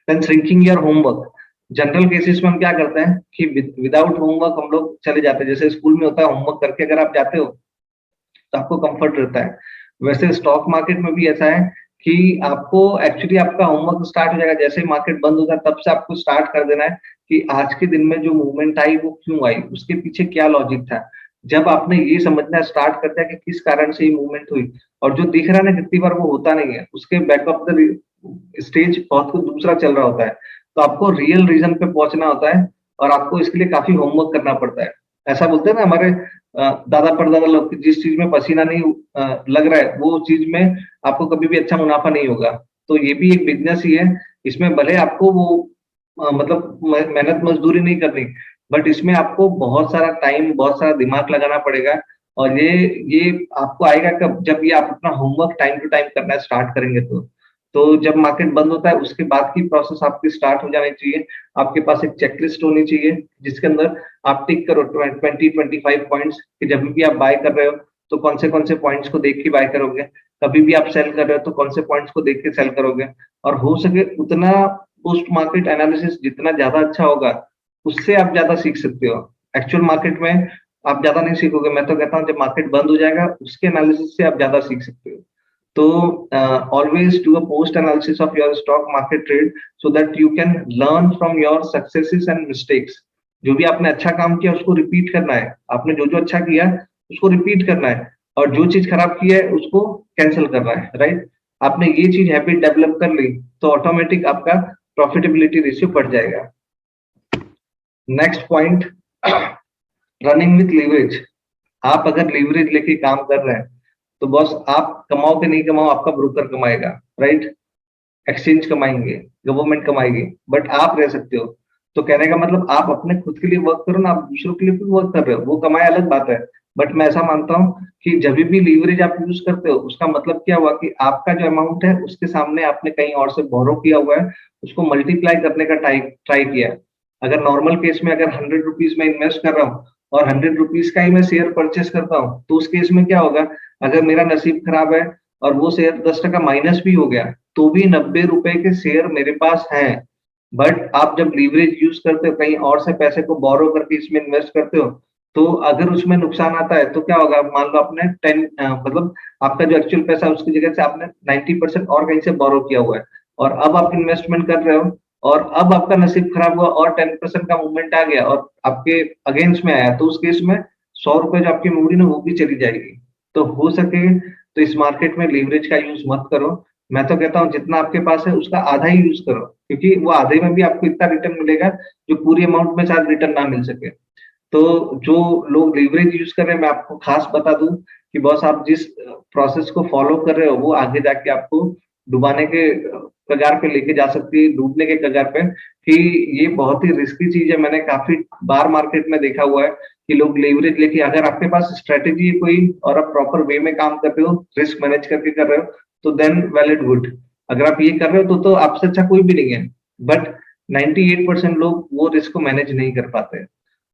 then shrinking your homework. General cases में हम क्या करते हैं कि विदाउट होमवर्क हम लोग चले जाते हैं। जैसे स्कूल में होता है, होमवर्क करके अगर आप जाते हो तो आपको कंफर्ट रहता है, वैसे स्टॉक मार्केट में भी ऐसा है कि आपको एक्चुअली आपका होमवर्क स्टार्ट हो जाएगा जैसे ही मार्केट बंद होगा, तब से आपको स्टार्ट कर देना है कि आज के दिन में जो मूवमेंट आई वो क्यों आई, उसके पीछे क्या लॉजिक था। जब आपने ये समझना स्टार्ट कर दिया कि किस कारण से ये मूवमेंट हुई, और जो दिख रहा है ना कितनी बार वो होता नहीं है, उसके बैक ऑफ द स्टेज बहुत कुछ दूसरा चल रहा होता है, तो आपको रियल रीजन पे पहुंचना होता है, और आपको इसके लिए काफी होमवर्क करना पड़ता है। ऐसा बोलते हैं ना हमारे दादा परदादा लोग, जिस चीज में पसीना नहीं लग रहा है वो चीज में आपको कभी भी अच्छा मुनाफा नहीं होगा। तो ये भी एक बिजनेस ही है, इसमें भले आपको वो मतलब मेहनत मजदूरी नहीं करनी, बट इसमें आपको बहुत सारा टाइम, बहुत सारा दिमाग लगाना पड़ेगा। और ये आपको आएगा कब, जब ये आप अपना होमवर्क टाइम टू टाइम करना स्टार्ट करेंगे तो जब मार्केट बंद होता है उसके बाद की प्रोसेस आपकी स्टार्ट हो जानी चाहिए। आपके पास एक चेकलिस्ट होनी चाहिए जिसके अंदर आप टिक करो 20-25 पॉइंट्स कि जब भी आप बाय कर रहे हो तो कौन से पॉइंट्स को देख के बाय करोगे, कभी भी आप सेल कर रहे हो तो कौन से पॉइंट्स को देख के सेल करोगे। और हो सके उतना पोस्ट मार्केट एनालिसिस जितना ज्यादा अच्छा होगा उससे आप ज्यादा सीख सकते हो। एक्चुअल मार्केट में आप ज्यादा नहीं सीखोगे, मैं तो कहता हूँ जब मार्केट बंद हो जाएगा उसके एनालिसिस से आप ज्यादा सीख सकते हो। तो always do a post analysis of your stock market trade so that you can learn from your successes and mistakes। जो भी आपने अच्छा काम किया उसको रिपीट करना है, आपने जो जो अच्छा किया उसको रिपीट करना है, और जो चीज खराब की है उसको कैंसिल करना है, राइट। आपने ये चीज हैबिट डेवलप कर ली तो ऑटोमेटिक आपका प्रॉफिटेबिलिटी रेशियो बढ़ जाएगा। Next point, running with leverage. आप अगर लीवरेज लेके काम कर रहे हैं तो बॉस आप कमाओ कि नहीं कमाओ आपका ब्रोकर कमाएगा, राइट। एक्सचेंज कमाएंगे, गवर्नमेंट कमाएगी, बट आप रह सकते हो। तो कहने का मतलब आप अपने खुद के लिए वर्क करो ना, आप दूसरों के लिए भी वर्क कर रहे हो, वो कमाए अलग बात है। बट मैं ऐसा मानता हूँ कि जब भी लीवरेज आप यूज करते हो उसका मतलब क्या हुआ कि आपका जो अमाउंट है उसके सामने आपने कहीं और से बोरो किया हुआ है, उसको मल्टीप्लाई करने का ट्राई ट्राई किया है। अगर नॉर्मल केस में अगर 100 रुपीज में इन्वेस्ट कर रहा हूँ और 100 रुपीज का ही मैं शेयर परचेस करता हूँ तो उस केस में क्या होगा, अगर मेरा नसीब खराब है और वो शेयर 10% माइनस भी हो गया तो भी 90 रुपए के शेयर मेरे पास हैं। बट आप जब लीवरेज यूज करते हो, कहीं और से पैसे को बोरो करके इसमें इन्वेस्ट करते हो, तो अगर उसमें नुकसान आता है तो क्या होगा, मान लो आपने 10 मतलब आपका जो एक्चुअल पैसा है उसकी जगह से आपने 90% और कहीं से बोरो किया हुआ है, और अब आप इन्वेस्टमेंट कर रहे हो और अब आपका नसीब खराब हुआ और 10% का मूवमेंट आ गया और आपके अगेंस्ट में आया, तो उस केस में 100 रुपए जो आपकी मूडी ना वो भी चली जाएगी। तो हो सके तो इस मार्केट में लीवरेज का यूज मत करो। मैं तो कहता हूँ जितना आपके पास है उसका आधा ही यूज करो, क्योंकि वो आधे में भी आपको इतना रिटर्न मिलेगा जो पूरी अमाउंट में शायद रिटर्न ना मिल सके। तो जो लोग लीवरेज यूज कर रहे हैं मैं आपको खास बता दूं कि बॉस आप जिस प्रोसेस को फॉलो कर रहे हो वो आगे जाके आपको डुबाने के कगार पे लेके जा सकती है, डूबने के कगार पे। कि ये बहुत ही रिस्की चीज है, मैंने काफी बार मार्केट में देखा हुआ है कि लोग लेवरेज लेके, अगर आपके पास स्ट्रेटेजी है कोई और आप प्रॉपर वे में काम कर रहे हो, रिस्क मैनेज करके कर रहे हो, तो देन वेल एंड गुड। अगर आप ये कर रहे हो तो आपसे अच्छा कोई भी नहीं है। बट 98% लोग वो रिस्क को मैनेज नहीं कर पाते।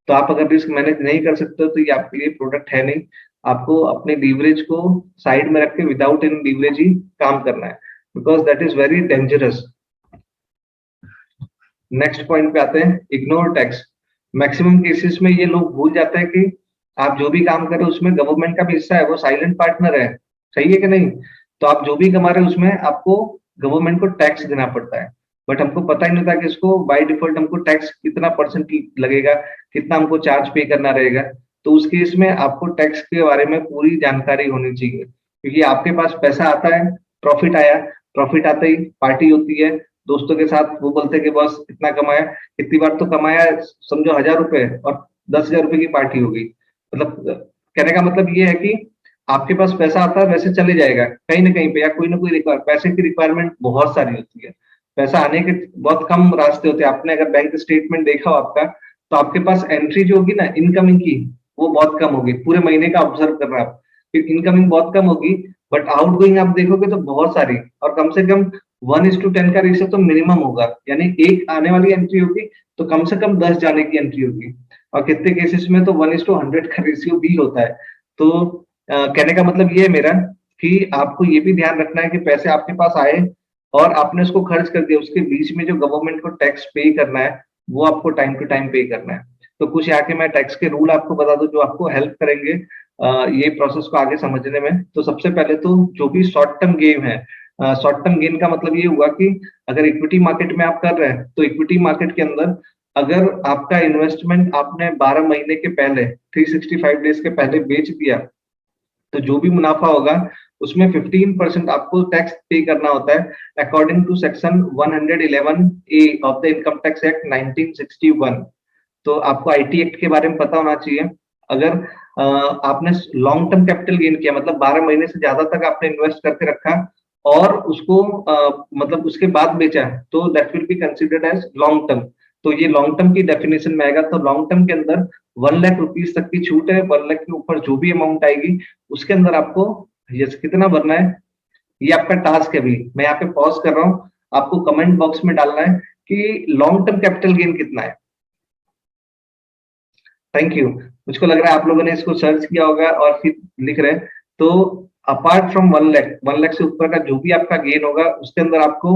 तो आप अगर रिस्क मैनेज नहीं कर सकते हो तो ये आपके लिए प्रोडक्ट है नहीं। आपको अपने लीवरेज को साइड में रख के विदाउट इन लीवरेज ही काम करना है, because that is very dangerous. Next point पे आते हैं, इग्नोर टैक्स। मैक्सिमम केसेस में ये लोग भूल जाते हैं कि आप जो भी काम कर रहे हो उसमें गवर्नमेंट का भी हिस्सा है, वो साइलेंट पार्टनर है, सही है कि नहीं। तो आप जो भी कमा रहे हो उसमें आपको गवर्नमेंट को टैक्स देना पड़ता है। बट हमको पता ही नहीं था कि इसको बाय डिफॉल्ट हमको टैक्स कितना परसेंट लगेगा, कितना हमको चार्ज पे करना रहेगा। तो उस केस में आपको टैक्स के बारे में पूरी जानकारी होनी चाहिए, क्योंकि आपके पास पैसा आता है, प्रॉफिट आया, प्रॉफिट आते ही पार्टी होती है दोस्तों के साथ, वो बोलते हैं कि बस इतना कमाया, कितनी बार तो कमाया समझो 1000 रुपए और 10,000 रुपए की पार्टी हो गई। मतलब कहने का मतलब ये है कि आपके पास पैसा आता है वैसे चले जाएगा कहीं ना कहीं पे, या कोई ना कोई पैसे की रिक्वायरमेंट बहुत सारी होती है। पैसा आने के बहुत कम रास्ते होते हैं। आपने अगर बैंक स्टेटमेंट देखा हो आपका, तो आपके पास एंट्री जो होगी ना इनकमिंग की, वो बहुत कम होगी। पूरे महीने का ऑब्जर्व कर रहे हैं आप, फिर इनकमिंग बहुत कम होगी, बट आउट गोइंग आप देखोगे तो बहुत सारी, और कम से कम 1:10 का रेशियो तो मिनिमम होगा। यानी एक आने वाली एंट्री होगी तो कम से कम 10 जाने की एंट्री होगी, और कितने केसेस में तो 1:100 का रेशियो भी होता है। तो कहने का मतलब ये है मेरा कि आपको ये भी ध्यान रखना है कि पैसे आपके पास आए और आपने उसको खर्च कर दिया, उसके बीच में जो गवर्नमेंट को टैक्स पे करना है वो आपको टाइम टू टाइम पे करना है। तो कुछ यहाँ के मैं टैक्स के रूल आपको बता दूं जो आपको हेल्प करेंगे ये प्रोसेस को आगे समझने में। तो सबसे पहले तो जो भी शॉर्ट टर्म गेम है, शॉर्ट टर्म गेन का मतलब ये हुआ कि अगर इक्विटी मार्केट में आप कर रहे हैं तो इक्विटी मार्केट के अंदर अगर आपका इन्वेस्टमेंट आपने 12 महीने के पहले 365 डेज के पहले बेच दिया, तो जो भी मुनाफा होगा उसमें 15% आपको टैक्स पे करना होता है according to section 111A of the income tax act 1961। तो आपको आईटी एक्ट के बारे में पता होना चाहिए। अगर आपने लॉन्ग टर्म कैपिटल गेन किया, मतलब 12 महीने से ज्यादा तक आपने इन्वेस्ट करके रखा और उसको मतलब उसके बाद बेचा तो that will be considered as long term. तो ये लॉन्ग टर्म की डेफिनेशन में आएगा। तो लॉन्ग टर्म के अंदर 1 लाख रुपीज तक की छूट है। 1 लाख के ऊपर जो भी अमाउंट आएगी उसके अंदर आपको यस कितना भरना है, ये आपका टास्क है। अभी मैं यहाँ पे पॉज कर रहा हूँ, आपको कमेंट बॉक्स में डालना है कि लॉन्ग टर्म कैपिटल गेन कितना है। Thank you. मुझको लग रहा है आप लोगों ने इसको सर्च किया होगा और फिर लिख रहे हैं। तो अपार्ट फ्रॉम 1 लाख, 1 लाख से ऊपर का जो भी आपका गेन होगा उसके अंदर आपको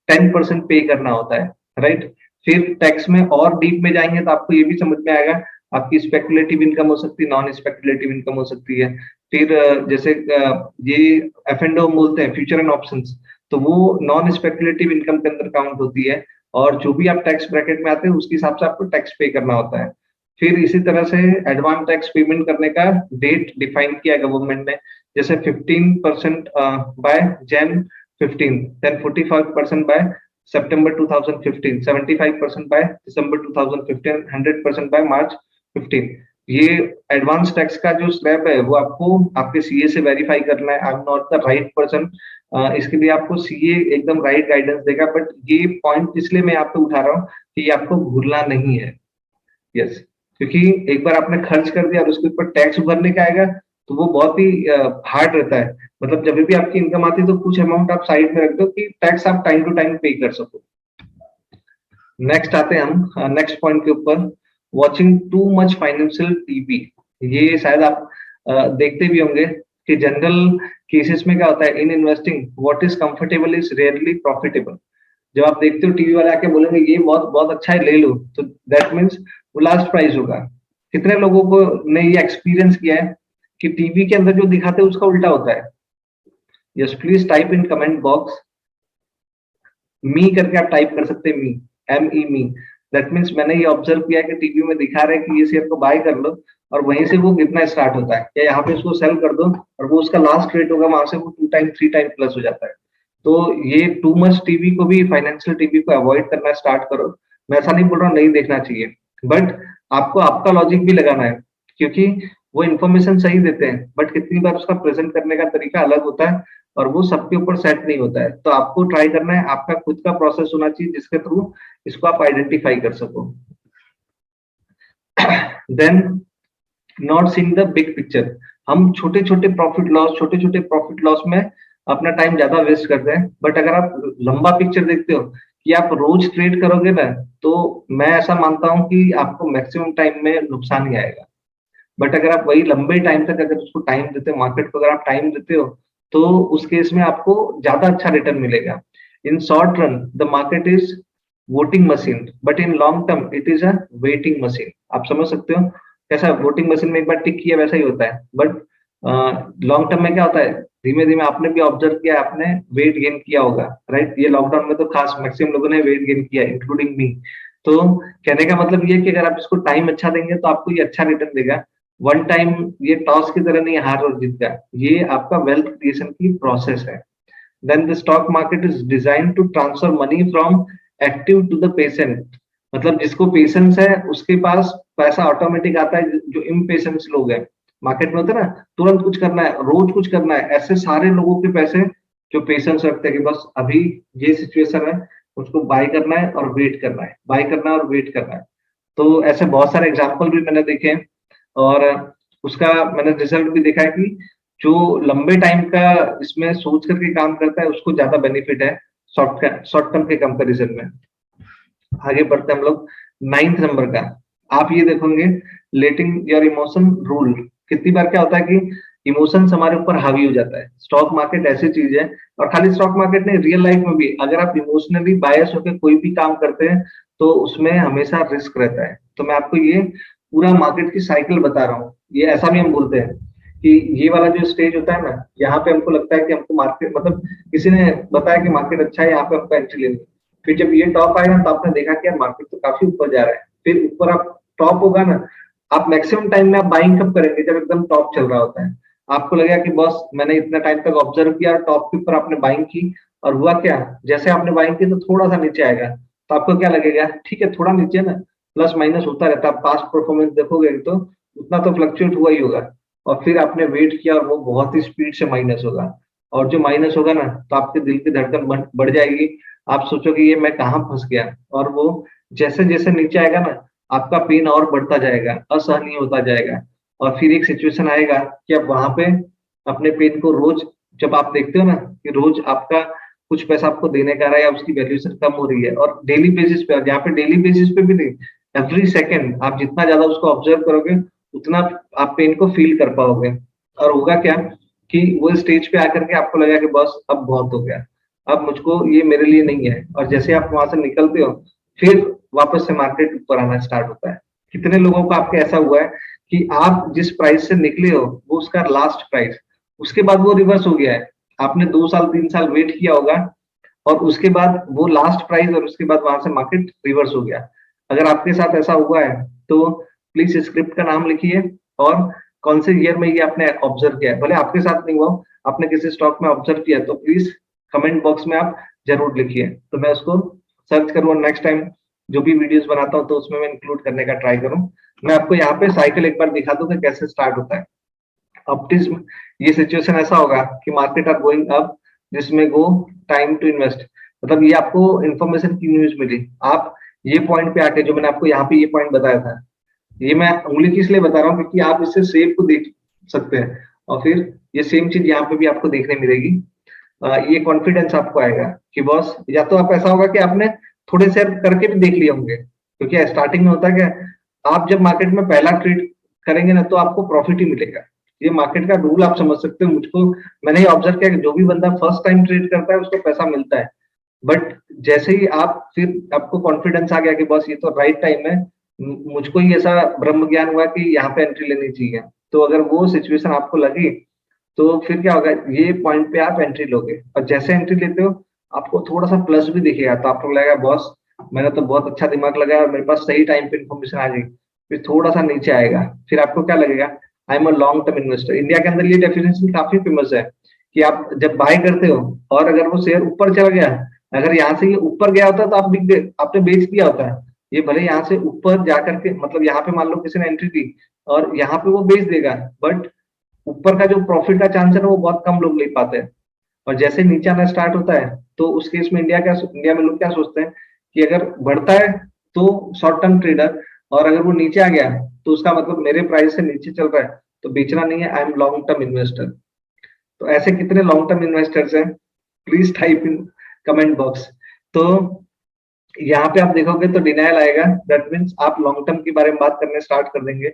10% पे करना होता है, राइट। फिर टैक्स में और डीप में जाएंगे तो आपको ये भी समझ में आएगा आपकी स्पेकुलेटिव इनकम हो सकती है, नॉन स्पेकुलेटिव इनकम हो सकती है। फिर जैसे ये एफ एंड ओ बोलते हैं, फ्यूचर एंड ऑप्शंस, तो वो नॉन स्पेकुलेटिव इनकम के अंदर काउंट होती है। और जो भी आप टैक्स ब्रैकेट में आते हैं उसके हिसाब से आपको टैक्स पे करना होता है। फिर इसी तरह से एडवांस टैक्स पेमेंट करने का डेट डिफाइन किया गवर्नमेंट ने, जैसे 15% by Jan 15, then 45% by September 2015, 75% by December 2015, 100% by March 15। ये एडवांस टैक्स का जो स्लैब है वो आपको आपके सीए से वेरीफाई करना है। I am not the right person, इसके लिए आपको सीए एकदम राइट गाइडेंस देगा, बट ये पॉइंट इसलिए मैं आप पे उठा रहा हूँ कि ये आपको भूलना नहीं है। यस, क्योंकि एक बार आपने खर्च कर दिया और उसके ऊपर टैक्स भरने का आएगा तो वो बहुत ही हार्ड रहता है। मतलब जब भी आपकी इनकम आती है तो कुछ अमाउंट आप साइड में रख दो कि टैक्स आप टाइम टू टाइम पे कर सको। नेक्स्ट आते हैं हम नेक्स्ट पॉइंट के ऊपर, watching too much financial TV. ये शायद आप देखते भी होंगे कि जनरल केसेस में क्या होता है, in investing what is comfortable is rarely profitable. जब आप देखते हो टीवी वाले आके बोलेंगे ये बहुत बहुत अच्छा है ले लो, तो दैट मीन्स वो लास्ट प्राइस होगा। कितने लोगों को ने ये एक्सपीरियंस किया है कि टीवी के अंदर जो दिखाते हैं उसका उल्टा होता है। Yes, please type in comment box me करके आप टाइप कर सकते हैं, me, M E me. That means मैंने ये ऑब्जर्व किया कि टीवी में दिखा रहे हैं कि ये शेयर को बाय कर लो और वहीं से वो गिरना स्टार्ट होता है, या यहाँ पे उसको सेल कर दो और वो उसका लास्ट रेट होगा वहां से वो 2 टाइम 3 टाइम प्लस हो जाता है। तो ये टू मच टीवी को भी, फाइनेंशियल टीवी को अवॉइड करना स्टार्ट करो। मैं ऐसा नहीं बोल रहा हूँ नहीं देखना चाहिए, बट आपको आपका लॉजिक भी लगाना है, क्योंकि वो इन्फॉर्मेशन सही देते हैं बट कितनी बार उसका प्रेजेंट करने का तरीका अलग होता है और वो सबके ऊपर सेट नहीं होता है। तो आपको ट्राई करना है, आपका खुद का प्रोसेस होना चाहिए जिसके थ्रू इसको आप आइडेंटिफाई कर सको। Then not seeing the big picture. हम छोटे छोटे प्रॉफिट लॉस में अपना टाइम ज्यादा वेस्ट करते हैं, बट अगर आप लंबा पिक्चर देखते हो कि आप रोज ट्रेड करोगे ना, तो मैं ऐसा मानता हूं कि आपको मैक्सिमम टाइम में नुकसान ही आएगा। बट अगर आप वही लंबे टाइम तक अगर उसको टाइम देते हो, मार्केट को अगर आप टाइम देते हो, तो उस केस में आपको ज्यादा अच्छा रिटर्न मिलेगा। In short run the market is voting machine, but in long term it is a waiting machine. आप समझ सकते हो कैसा वोटिंग मशीन में एक बार टिक किया वैसा ही होता है, बट लॉन्ग टर्म में क्या होता है, धीमे धीमे आपने भी ऑब्जर्व किया, आपने वेट गेन किया होगा, राइट। ये लॉकडाउन में तो खास मैक्सिमम लोगों ने वेट गेन किया, इंक्लूडिंग मी। तो कहने का मतलब ये है कि अगर आप इसको टाइम अच्छा देंगे तो आपको ये अच्छा रिटर्न देगा। वन टाइम ये टॉस की तरह नहीं, हार और जीत का, ये आपका वेल्थ क्रिएशन की प्रोसेस है। Then the stock market is design to transfer money from active to the patient. मतलब जिसको पेशेंस है उसके पास पैसा ऑटोमेटिक आता है, जो इम्पेशेंस लोग हैं मार्केट में होते हैं ना, तुरंत कुछ करना है, रोज कुछ करना है, ऐसे सारे लोगों के पैसे जो पेशेंस रखते हैं कि बस अभी ये सिचुएशन है, उसको बाय करना है और वेट करना है, बाय करना है और वेट करना है। तो ऐसे बहुत सारे एग्जाम्पल भी मैंने देखे हैं और उसका मैंने रिजल्ट भी देखा है कि जो लंबे टाइम का इसमें सोच करके काम करता है उसको ज्यादा बेनिफिट है शॉर्ट टर्म के कंपैरिजन में। आगे बढ़ते हैं हम लोग 9th नंबर का। आप ये देखोगे, लेटिंग योर इमोशन रूल। कितनी बार क्या होता है कि इमोशंस हमारे ऊपर हावी हो जाता है। स्टॉक मार्केट ऐसी चीज है, और खाली स्टॉक मार्केट नहीं, रियल लाइफ में भी अगर आप इमोशनली बायस होकर कोई भी काम करते हैं तो उसमें हमेशा रिस्क रहता है। तो मैं आपको ये पूरा मार्केट की साइकिल बता रहा हूँ। ये ऐसा भी हम बोलते हैं कि ये वाला जो स्टेज होता है ना, यहाँ पे हमको लगता है कि हमको मार्केट, मतलब किसी ने बताया कि मार्केट अच्छा है, यहाँ पे हमको एंट्री लेनी है। फिर जब ये टॉप आएगा तो आपने देखा कि यार मार्केट तो काफी ऊपर जा रहा है, फिर ऊपर आप टॉप होगा ना, आप मैक्सिमम टाइम में आप बाइंग कब करेंगे, जब एकदम टॉप चल रहा होता है। आपको लगेगा कि बस मैंने इतना टाइम तक ऑब्जर्व किया, टॉप के ऊपर आपने बाइंग की और हुआ क्या, जैसे आपने बाइंग की तो थोड़ा सा नीचे आएगा, तो आपको क्या लगेगा, ठीक है थोड़ा नीचे ना, प्लस माइनस होता रहता है। पास्ट परफॉर्मेंस देखोगे तो उतना तो फ्लक्चुएट हुआ ही होगा, और फिर आपने वेट किया और वो बहुत ही स्पीड से माइनस होगा। और जो माइनस होगा ना तो आपके दिल की धड़कन बढ़ जाएगी। आप सोचोगे ये मैं कहाँ फंस गया, और वो जैसे जैसे नीचे आएगा ना आपका पेन और बढ़ता जाएगा, असहनीय होता जाएगा, और फिर एक सिचुएशन आएगा कि आप वहां पे अपने पेन को रोज, जब आप देखते हो ना कि रोज आपका कुछ पैसा आपको देने का रहा है या उसकी वैल्यूएशन कम हो रही है, और डेली बेसिस पे, यहाँ पे डेली बेसिस पे भी नहीं, एवरी सेकेंड आप जितना ज्यादा उसको ऑब्जर्व करोगे उतना आप पेन को फील कर पाओगे। और होगा क्या कि वो स्टेज पे आकर के आपको लगा कि बस अब बहुत हो गया, अब मुझको ये मेरे लिए नहीं है, और जैसे आप वहां से निकलते हो फिर वापस से मार्केट ऊपर आना स्टार्ट होता है। कितने लोगों को आपके ऐसा हुआ है कि आप जिस प्राइस से निकले हो वो उसका लास्ट प्राइस, उसके बाद वो रिवर्स हो गया है, आपने 2 साल 3 साल वेट किया होगा और उसके बाद वो लास्ट प्राइस, और उसके बाद वहां से मार्केट रिवर्स हो गया। अगर आपके साथ ऐसा हुआ है तो प्लीज स्क्रिप्ट का नाम लिखिए और कौन से ईयर में ये आपने ऑब्जर्व किया है, भले आपके साथ नहीं हुआ, आपने किसी स्टॉक में ऑब्जर्व किया तो प्लीज कमेंट बॉक्स में आप जरूर लिखिए, तो मैं उसको सर्च करूँ और नेक्स्ट टाइम जो भी वीडियोस बनाता हूँ तो उसमें मैं इंक्लूड करने का ट्राई करूँ। मैं आपको यहाँ पे साइकिल एक बार दिखा दूं कि कैसे स्टार्ट होता है। ऑप्टिज्म, ये सिचुएशन ऐसा होगा कि मार्केट आर गोइंग अप, जिसमें गो टाइम टू इन्वेस्ट, मतलब ये आपको इन्फॉर्मेशन की न्यूज मिली, आप ये पॉइंट पे आके, जो मैंने आपको यहाँ पे ये पॉइंट बताया था, ये मैं उंगली की इसलिए बता रहा हूँ क्योंकि आप इससे सेव को देख सकते हैं, और फिर ये सेम चीज यहाँ पे भी आपको देखने मिलेगी। ये कॉन्फिडेंस आपको आएगा कि बॉस, या तो आप ऐसा होगा कि आपने थोड़े शेयर करके भी देख लिए होंगे, क्योंकि स्टार्टिंग में होता है क्या, आप जब मार्केट में पहला ट्रेड करेंगे ना तो आपको प्रॉफिट ही मिलेगा, ये मार्केट का रूल आप समझ सकते हो। मुझको, मैंने ये ऑब्जर्व किया कि जो भी बंदा फर्स्ट टाइम ट्रेड करता है उसको पैसा मिलता है, बट जैसे ही आप, फिर आपको कॉन्फिडेंस आ गया कि बस ये तो राइट टाइम है, मुझको ही ऐसा ब्रह्म ज्ञान हुआ कि यहाँ पे एंट्री लेनी चाहिए, तो अगर वो सिचुएशन आपको लगी तो फिर क्या होगा, ये पॉइंट पे आप एंट्री लोगे, और जैसे एंट्री लेते हो आपको थोड़ा सा प्लस भी दिखेगा, तो आपको लगेगा बॉस मैंने तो बहुत अच्छा दिमाग लगाया और मेरे पास सही टाइम पे इन्फॉर्मेशन आ गई। फिर थोड़ा सा नीचे आएगा, फिर आपको क्या लगेगा, I am a long term investor. India के अंदर ये डेफिनेशन काफी फेमस है कि आप जब बाय करते हो और अगर वो शेयर ऊपर चला गया, अगर यहाँ से ये ऊपर गया होता तो आप बिक गए, आपने बेच दिया होता है। ये भले यहाँ से ऊपर जाकर के, मतलब यहाँ पे मान लो किसी ने एंट्री दी और यहाँ पे वो बेच देगा, बट ऊपर का जो प्रॉफिट का चांस है ना वो बहुत कम लोग ले पाते हैं। और जैसे नीचे आना स्टार्ट होता है तो उस केस में इंडिया में लोग क्या सोचते हैं कि अगर बढ़ता है तो शॉर्ट टर्म ट्रेडर, और अगर वो नीचे आ गया तो उसका मतलब मेरे प्राइस से नीचे चल रहा है तो बेचना नहीं है, I am long term investor. तो ऐसे कितने लॉन्ग टर्म इन्वेस्टर्स हैं, please type in comment box. तो यहाँ पे आप देखोगे तो डिनायल आएगा, दैट मीन्स आप लॉन्ग टर्म के बारे में बात करने स्टार्ट कर देंगे।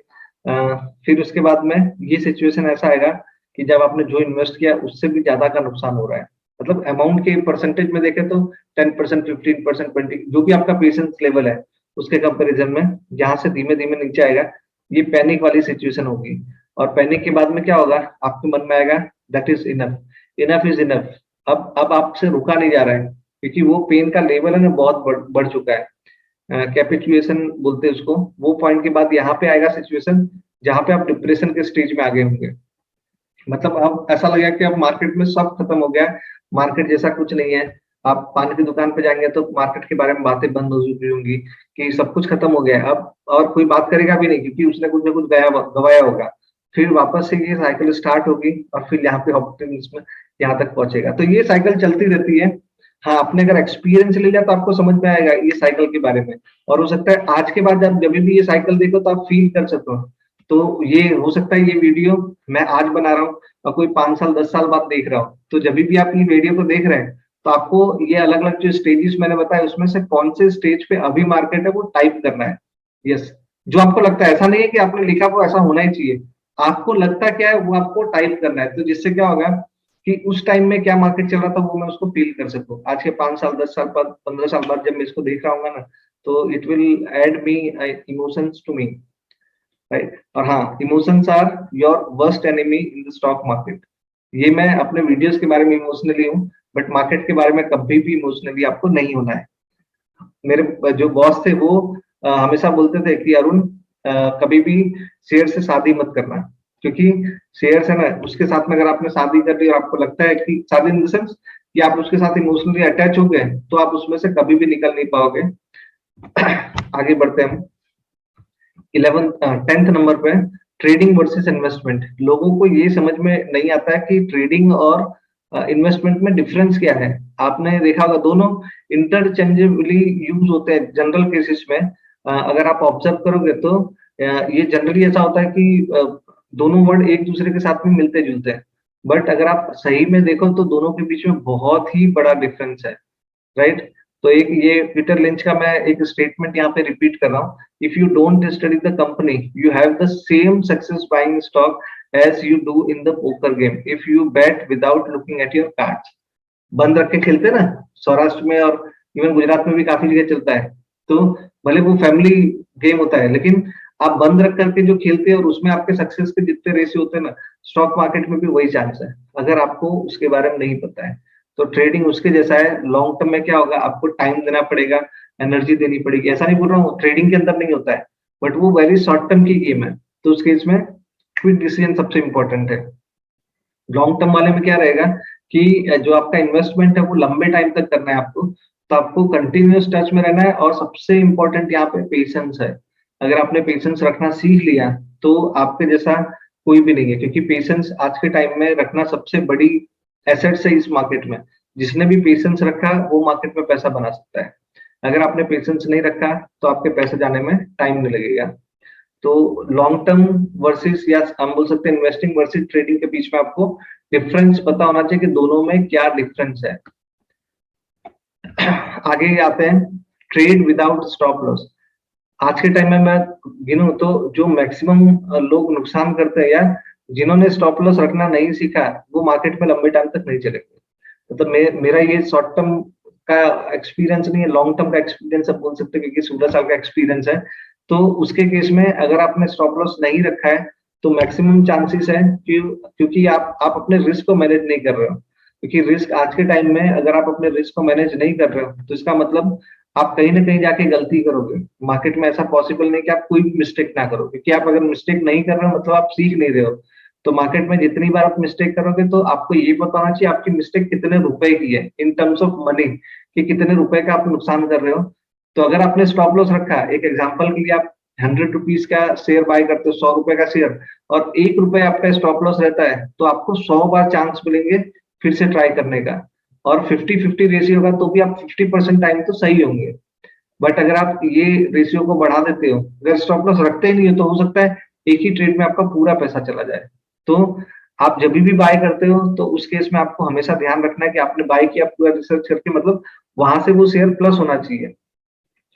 फिर उसके बाद में ये सिचुएशन ऐसा आएगा कि जब आपने जो इन्वेस्ट किया उससे भी ज्यादा का नुकसान हो रहा है, मतलब अमाउंट के परसेंटेज में देखें तो 10%, 15%, 20, जो भी आपका पेशेंस लेवल है उसके कंपेरिजन में यहाँ से धीमे धीमे नीचे आएगा, ये पैनिक वाली सिचुएशन होगी। और पैनिक के बाद में क्या होगा, आपके मन में आएगा that is enough, enough is enough, अब आपसे रुका नहीं जा रहा है, क्योंकि वो पेन का लेवल है ना बहुत बढ़ चुका है, कैपिचुएशन बोलते हैं उसको। वो पॉइंट के बाद यहाँ पे आएगा सिचुएशन जहाँ पे आप डिप्रेशन के स्टेज में आ गए होंगे, मतलब अब ऐसा लगेगा कि अब मार्केट में सब खत्म हो गया, मार्केट जैसा कुछ नहीं है। आप पान की दुकान पे जाएंगे तो मार्केट के बारे में बातें बंद हो चुकी होंगी कि सब कुछ खत्म हो गया है अब, और कोई बात करेगा भी नहीं क्योंकि उसने कुछ ना कुछ गवाया होगा। फिर वापस से ये साइकिल स्टार्ट होगी और फिर यहाँ पे ऑप्टिमिज्म यहाँ तक पहुंचेगा, तो ये साइकिल चलती रहती है। हाँ, आपने अगर एक्सपीरियंस ले लिया तो आपको समझ में आएगा ये साइकिल के बारे में, और हो सकता है आज के बाद जब भी ये साइकिल देखो तो आप फील कर सको। तो ये हो सकता है ये वीडियो मैं आज बना रहा हूँ और कोई 5 साल 10 साल बाद देख रहा हूँ, तो जब भी आप ये वीडियो को देख रहे हैं तो आपको ये अलग अलग जो स्टेजेस मैंने बताया उसमें से कौन से स्टेज पे अभी मार्केट है वो टाइप करना है। यस, जो आपको लगता है, ऐसा नहीं है कि आपने लिखा वो ऐसा होना ही चाहिए, आपको लगता क्या है वो आपको टाइप करना है, तो जिससे क्या होगा कि उस टाइम में क्या मार्केट चल रहा था वो मैं उसको फील कर सकूं। आज के 5 साल 10 साल बाद 15 साल बाद जब मैं इसको देख रहा हूँ ना तो it will add me emotions to me, right. और हाँ, emotions are your worst enemy in the stock market. ये मैं अपने वीडियोस के बारे में इमोशनली हूँ, बट मार्केट के बारे में कभी भी इमोशनली आपको नहीं होना है। मेरे जो बॉस थे वो हमेशा बोलते थे कि अरुण, कभी भी शेयर से शादी मत करना, क्योंकि शेयर है ना उसके साथ में अगर आपने शादी कर ली और आपको लगता है कि शादी इन द सेंस कि आप उसके साथ इमोशनली अटैच हो गए तो आप उसमें से कभी भी निकल नहीं पाओगे। आगे बढ़ते हैं हम 10th नंबर पे, ट्रेडिंग वर्सेस इन्वेस्टमेंट। लोगों को ये समझ में नहीं आता है कि ट्रेडिंग और इन्वेस्टमेंट में डिफरेंस क्या है? आपने देखा होगा दोनों इंटरचेंजेबली यूज होते हैं जनरल केसेस में। अगर आप ऑब्जर्व करोगे तो ये जनरली ऐसा होता है कि दोनों वर्ड एक दूसरे के साथ में मिलते जुलते हैं, बट अगर आप सही में देखो तो दोनों के बीच में बहुत ही बड़ा डिफरेंस है, राइट? तो एक ये पीटर लिंच का मैं एक स्टेटमेंट यहाँ पे रिपीट कर रहा हूँ, if you don't study the company you have the same success buying stock as you do in the poker game if you bet without looking at your cards. बंद रख के खेलते हैं ना, सौराष्ट्र में और इवन गुजरात में भी काफी जगह चलता है। तो भले वो फैमिली गेम होता है, लेकिन आप बंद रख करके जो खेलते हैं और उसमें आपके सक्सेस के जितने रेशियो होते हैं ना, स्टॉक मार्केट में भी वही चांस है, अगर आपको उसके बारे में नहीं पता है। तो ट्रेडिंग उसके जैसा है। लॉन्ग टर्म में क्या होगा, आपको टाइम देना पड़ेगा, एनर्जी देनी पड़ेगी। ऐसा नहीं बोल रहा हूँ ट्रेडिंग के अंदर नहीं होता है, बट वो वेरी शॉर्ट टर्म की गेम है। तो उस केस में क्विक डिसीजन सबसे इंपॉर्टेंट है। लॉन्ग टर्म वाले में क्या रहेगा कि जो आपका इन्वेस्टमेंट है वो लंबे टाइम तक करना है आपको, तो आपको कंटिन्यूअस टच में रहना है। और सबसे इंपॉर्टेंट यहाँ पे पेशेंस है। अगर आपने पेशेंस रखना सीख लिया तो आपके जैसा कोई भी नहीं है, क्योंकि पेशेंस आज के टाइम में रखना सबसे बड़ी एसेट्स है इस मार्केट में। जिसने भी पेशेंस रखा वो मार्केट में पैसा बना सकता है। अगर आपने पेशेंस नहीं रखा तो आपके पैसे जाने में टाइम नहीं लगेगा। तो लॉन्ग टर्म वर्सेस, या हम बोल सकते हैं इन्वेस्टिंग वर्सेस ट्रेडिंग के बीच में आपको डिफरेंस पता होना चाहिए कि दोनों में क्या डिफरेंस है। आगे आते हैं, ट्रेड विदाउट स्टॉप लॉस। आज के टाइम में मैं गिनूं तो जो मैक्सिमम लोग नुकसान करते हैं, या जिन्होंने स्टॉप लॉस रखना नहीं सीखा, वो मार्केट में लंबे टाइम तक नहीं चलेंगे। मतलब मेरा ये शॉर्ट टर्म का एक्सपीरियंस नहीं है, लॉन्ग टर्म का एक्सपीरियंस आप बोल सकते हैं, क्योंकि 16 साल का एक्सपीरियंस है। तो उसके केस में अगर आपने स्टॉप लॉस नहीं रखा है तो मैक्सिमम चांसेस है कि, क्योंकि आप अपने रिस्क को मैनेज नहीं कर रहे हो। क्योंकि रिस्क आज के टाइम में अगर आप अपने रिस्क को मैनेज नहीं कर रहे हो तो इसका मतलब आप कहीं ना कहीं जाके गलती करोगे। मार्केट में ऐसा पॉसिबल नहीं कि आप कोई भी मिस्टेक ना करो, क्योंकि आप अगर मिस्टेक नहीं कर रहे हो मतलब आप सीख नहीं रहे हो। तो मार्केट में जितनी बार आप मिस्टेक करोगे तो आपको ये पता होना चाहिए आपकी मिस्टेक कितने रुपए की है इन टर्म्स ऑफ मनी, कि कितने रुपए का आप नुकसान कर रहे हो। तो अगर आपने स्टॉप लॉस रखा, एक एग्जांपल के लिए आप 100 रुपीज का शेयर बाय करते हो, 100 रुपए का शेयर, और 1 रुपए आपका स्टॉप लॉस रहता है, तो आपको 100 बार चांस मिलेंगे फिर से ट्राई करने का। और 50-50 रेशियो होगा तो भी आप 50% टाइम तो सही होंगे। बट अगर आप ये रेशियो को बढ़ा देते हो, अगर स्टॉप लॉस रखते ही नहीं हो, तो हो सकता है एक ही ट्रेड में आपका पूरा पैसा चला जाए। तो आप जब भी बाय करते हो तो उस केस में आपको हमेशा ध्यान रखना है कि आपने बाय किया पूरा रिसर्च करके, मतलब वहां से वो शेयर प्लस होना चाहिए।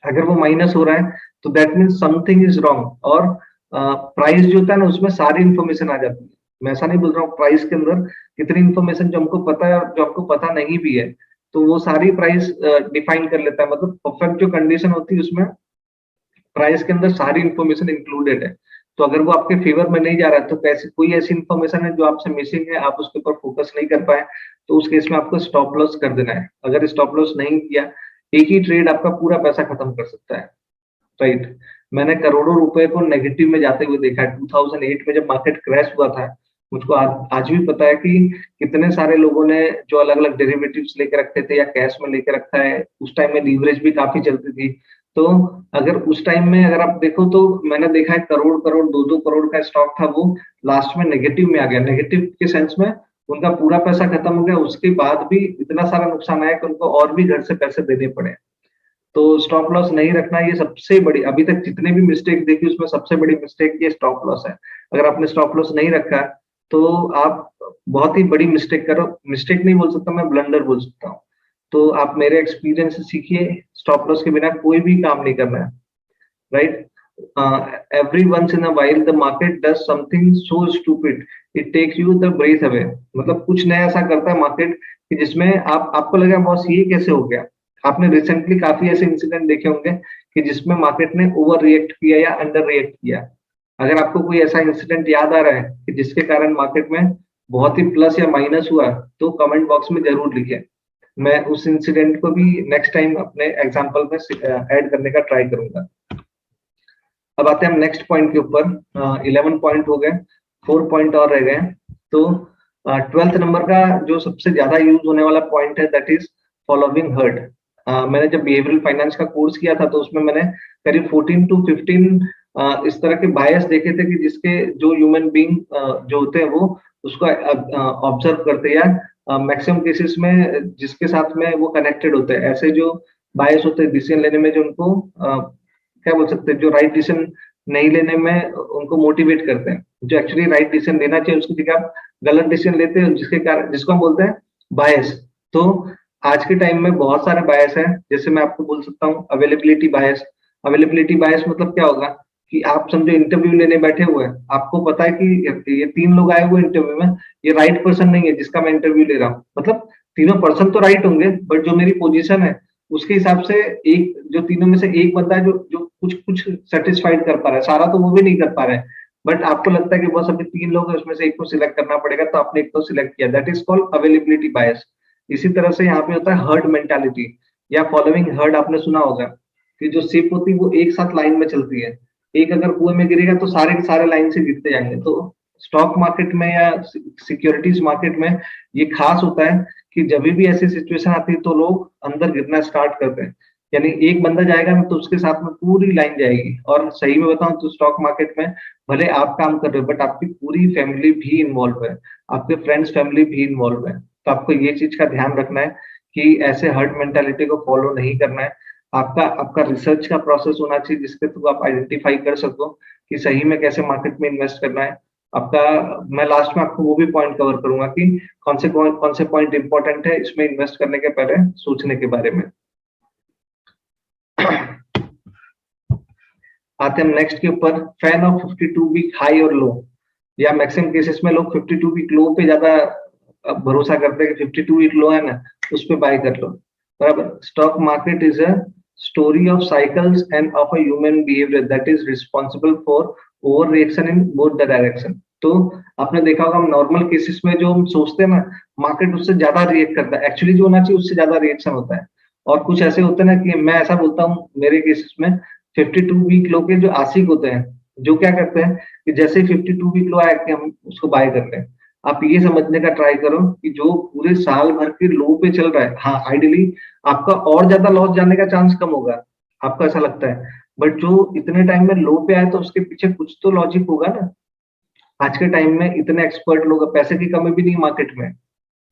अगर वो माइनस हो रहा है तो that means something is wrong. और प्राइस जो होता है ना उसमें सारी इंफॉर्मेशन आ जाती है। मैं ऐसा नहीं बोल रहा हूँ प्राइस के अंदर कितनी इंफॉर्मेशन जो हमको पता है और जो आपको पता नहीं भी है, तो वो सारी प्राइस डिफाइन कर लेता है। मतलब परफेक्ट जो कंडीशन होती है उसमें प्राइस के अंदर सारी इंफॉर्मेशन इंक्लूडेड है। तो अगर वो आपके फेवर में नहीं जा रहा है तो कैसे, कोई ऐसी इंफॉर्मेशन है जो आपसे मिसिंग है, आप उसके ऊपर फोकस नहीं कर पाए, तो उस केस में आपको स्टॉप लॉस कर देना है। अगर स्टॉप लॉस नहीं किया, एक ही ट्रेड आपका पूरा पैसा खत्म कर सकता है, राइट? मैंने करोड़ों रुपए को नेगेटिव में जाते हुए देखा है। 2008 में जब मार्केट क्रैश हुआ था, मुझको आज भी पता है कि कितने सारे लोगों ने जो अलग अलग डेरिवेटिव्स लेके रखे थे या कैश में लेके रखा है। उस टाइम में लीवरेज भी काफी चलती थी। तो अगर उस टाइम में अगर आप देखो तो मैंने देखा है करोड़ करोड़ 2-2 करोड़ का स्टॉक था, वो लास्ट में नेगेटिव में आ गया। नेगेटिव के सेंस में उनका पूरा पैसा खत्म हो गया, उसके बाद भी इतना सारा नुकसान आया कि उनको और भी घर से पैसे देने पड़े। तो स्टॉप लॉस नहीं रखना ये सबसे बड़ी, अभी तक जितने भी मिस्टेक देखी उसमें सबसे बड़ी मिस्टेक ये स्टॉप लॉस है। अगर आपने स्टॉप लॉस नहीं रखा तो आप बहुत ही बड़ी मिस्टेक करो। मिस्टेक नहीं बोल सकता मैं, ब्लंडर बोल सकता हूँ। तो आप मेरे एक्सपीरियंस से सीखिए, स्टॉप लॉस के बिना कोई भी काम नहीं करना है, right? Every once in a while the market does something so stupid it takes you the breath away। मतलब कुछ नया ऐसा करता है मार्केट कि जिसमें आपको लगा बॉस ये कैसे हो गया। आपने रिसेंटली काफी ऐसे इंसिडेंट देखे होंगे कि जिसमें मार्केट ने ओवर रिएक्ट किया या अंडर रिएक्ट किया। अगर आपको कोई ऐसा इंसिडेंट याद आ रहा है कि जिसके कारण मार्केट में बहुत ही प्लस या माइनस हुआ, तो कमेंट बॉक्स में जरूर लिखिए। मैं उस इंसिडेंट को भी नेक्स्ट टाइम अपने एग्जाम्पल में ऐड करने का ट्राई करूंगा। अब आते हैं हम नेक्स्ट पॉइंट के ऊपर। 11 पॉइंट हो गए, 4 पॉइंट और रह गए। तो 12th नंबर का जो सबसे ज्यादा यूज होने वाला पॉइंट है दैट इज फॉलोइंग हर्ट। मैंने जब बिहेवियरल फाइनेंस का कोर्स किया था तो उसमें मैंने करीब 14 to 15 इस तरह के बायस देखे थे कि जिसके जो ह्यूमन बीइंग जो होते हैं वो उसको ऑब्जर्व करते हैं या मैक्सिमम केसेस में जिसके साथ में वो कनेक्टेड होते हैं, ऐसे जो बायस होते हैं डिसीजन लेने में, जो उनको क्या बोल सकते हैं, जो राइट डिसीजन नहीं लेने में उनको मोटिवेट करते हैं, जो एक्चुअली राइट डिसीजन लेना चाहिए उसकी जगह आप गलत डिसीजन लेते हैं, जिसके कारण जिसको हम बोलते हैं बायस। तो आज के टाइम में बहुत सारे बायस हैं, जैसे मैं आपको बोल सकता हूँ अवेलेबिलिटी बायस। अवेलेबिलिटी बायस मतलब क्या होगा कि आप समझो इंटरव्यू लेने बैठे हुए हैं, आपको पता है कि ये 3 लोग आए हुए इंटरव्यू में, ये राइट पर्सन नहीं है जिसका मैं इंटरव्यू ले रहा हूँ, मतलब तीनों पर्सन तो राइट होंगे, बट जो मेरी पोजीशन है उसके हिसाब से एक, जो तीनों में से एक बंदा है जो जो कुछ कुछ सेटिस्फाइड कर पा रहा है, सारा तो वो भी नहीं कर पा रहा है, बट आपको लगता है कि बस अभी 3 लोग हैं उसमें से एक को सिलेक्ट करना पड़ेगा, तो आपने एक को सिलेक्ट किया, दैट इज कॉल्ड अवेलेबिलिटी बायस। इसी तरह से यहाँ पे होता है हर्ड मेंटालिटी या फॉलोइंग हर्ड। आपने सुना होगा कि जो शिप होती है वो एक साथ लाइन में चलती है, एक अगर कुएं में गिरेगा तो सारे के सारे लाइन से गिरते जाएंगे। तो स्टॉक मार्केट में या सिक्योरिटीज मार्केट में ये खास होता है कि जब भी ऐसी सिचुएशन आती है तो लोग अंदर गिरना स्टार्ट करते हैं, यानी एक बंदा जाएगा ना तो उसके साथ में पूरी लाइन जाएगी। और सही में बताऊं तो स्टॉक मार्केट में भले आप काम कर रहे हो बट आपकी पूरी फैमिली भी इन्वॉल्व है, आपके फ्रेंड्स फैमिली भी इन्वॉल्व है। तो आपको ये चीज का ध्यान रखना है कि ऐसे हर्ड मेंटालिटी को फॉलो नहीं करना है। आपका आपका रिसर्च का प्रोसेस होना चाहिए जिसके थ्रू आप आइडेंटिफाई कर सको कि सही में कैसे मार्केट में इन्वेस्ट करना है आपका। मैं लास्ट में आपको वो भी पॉइंट कवर करूंगा कि कौन से पॉइंट इंपॉर्टेंट है इसमें इन्वेस्ट करने के पहले सोचने के बारे में। आते हैं नेक्स्ट के ऊपर, फैन ऑफ 52 वीक हाई और लो, या मैक्सिमम केसेस में लोग 52 वीक लो पे ज्यादा भरोसा करते हैं कि 52 वीक लो है ना उस पे बाय कर लो, बराबर। Stock market is a story of cycles end of a human behaviour that is responsible for over reaction in both the direction. तो आपने देखा होगा हम नॉर्मल केसेस में जो हम सोचते हैं ना मार्केट उससे ज्यादा रिएक्ट करता है, एक्चुअली जो होना चाहिए उससे ज्यादा रिएक्शन होता है। और कुछ ऐसे होते हैं ना कि मैं ऐसा बोलता हूँ मेरे केसेस में 52 वीक लो के जो आशिक होते हैं, जो क्या करते हैं कि जैसे 52 वीक लो आए कि हम उसको बाय करते हैं। आप ये समझने का ट्राई करो कि जो पूरे साल भर के लो पे चल रहा है, हाँ आइडियली आपका और ज्यादा लॉस जाने का चांस कम होगा, आपको ऐसा लगता है, बट जो इतने टाइम में लो पे आए तो उसके पीछे कुछ तो लॉजिक होगा ना। आज के टाइम में इतने एक्सपर्ट लोग, पैसे की कमी भी नहीं मार्केट में,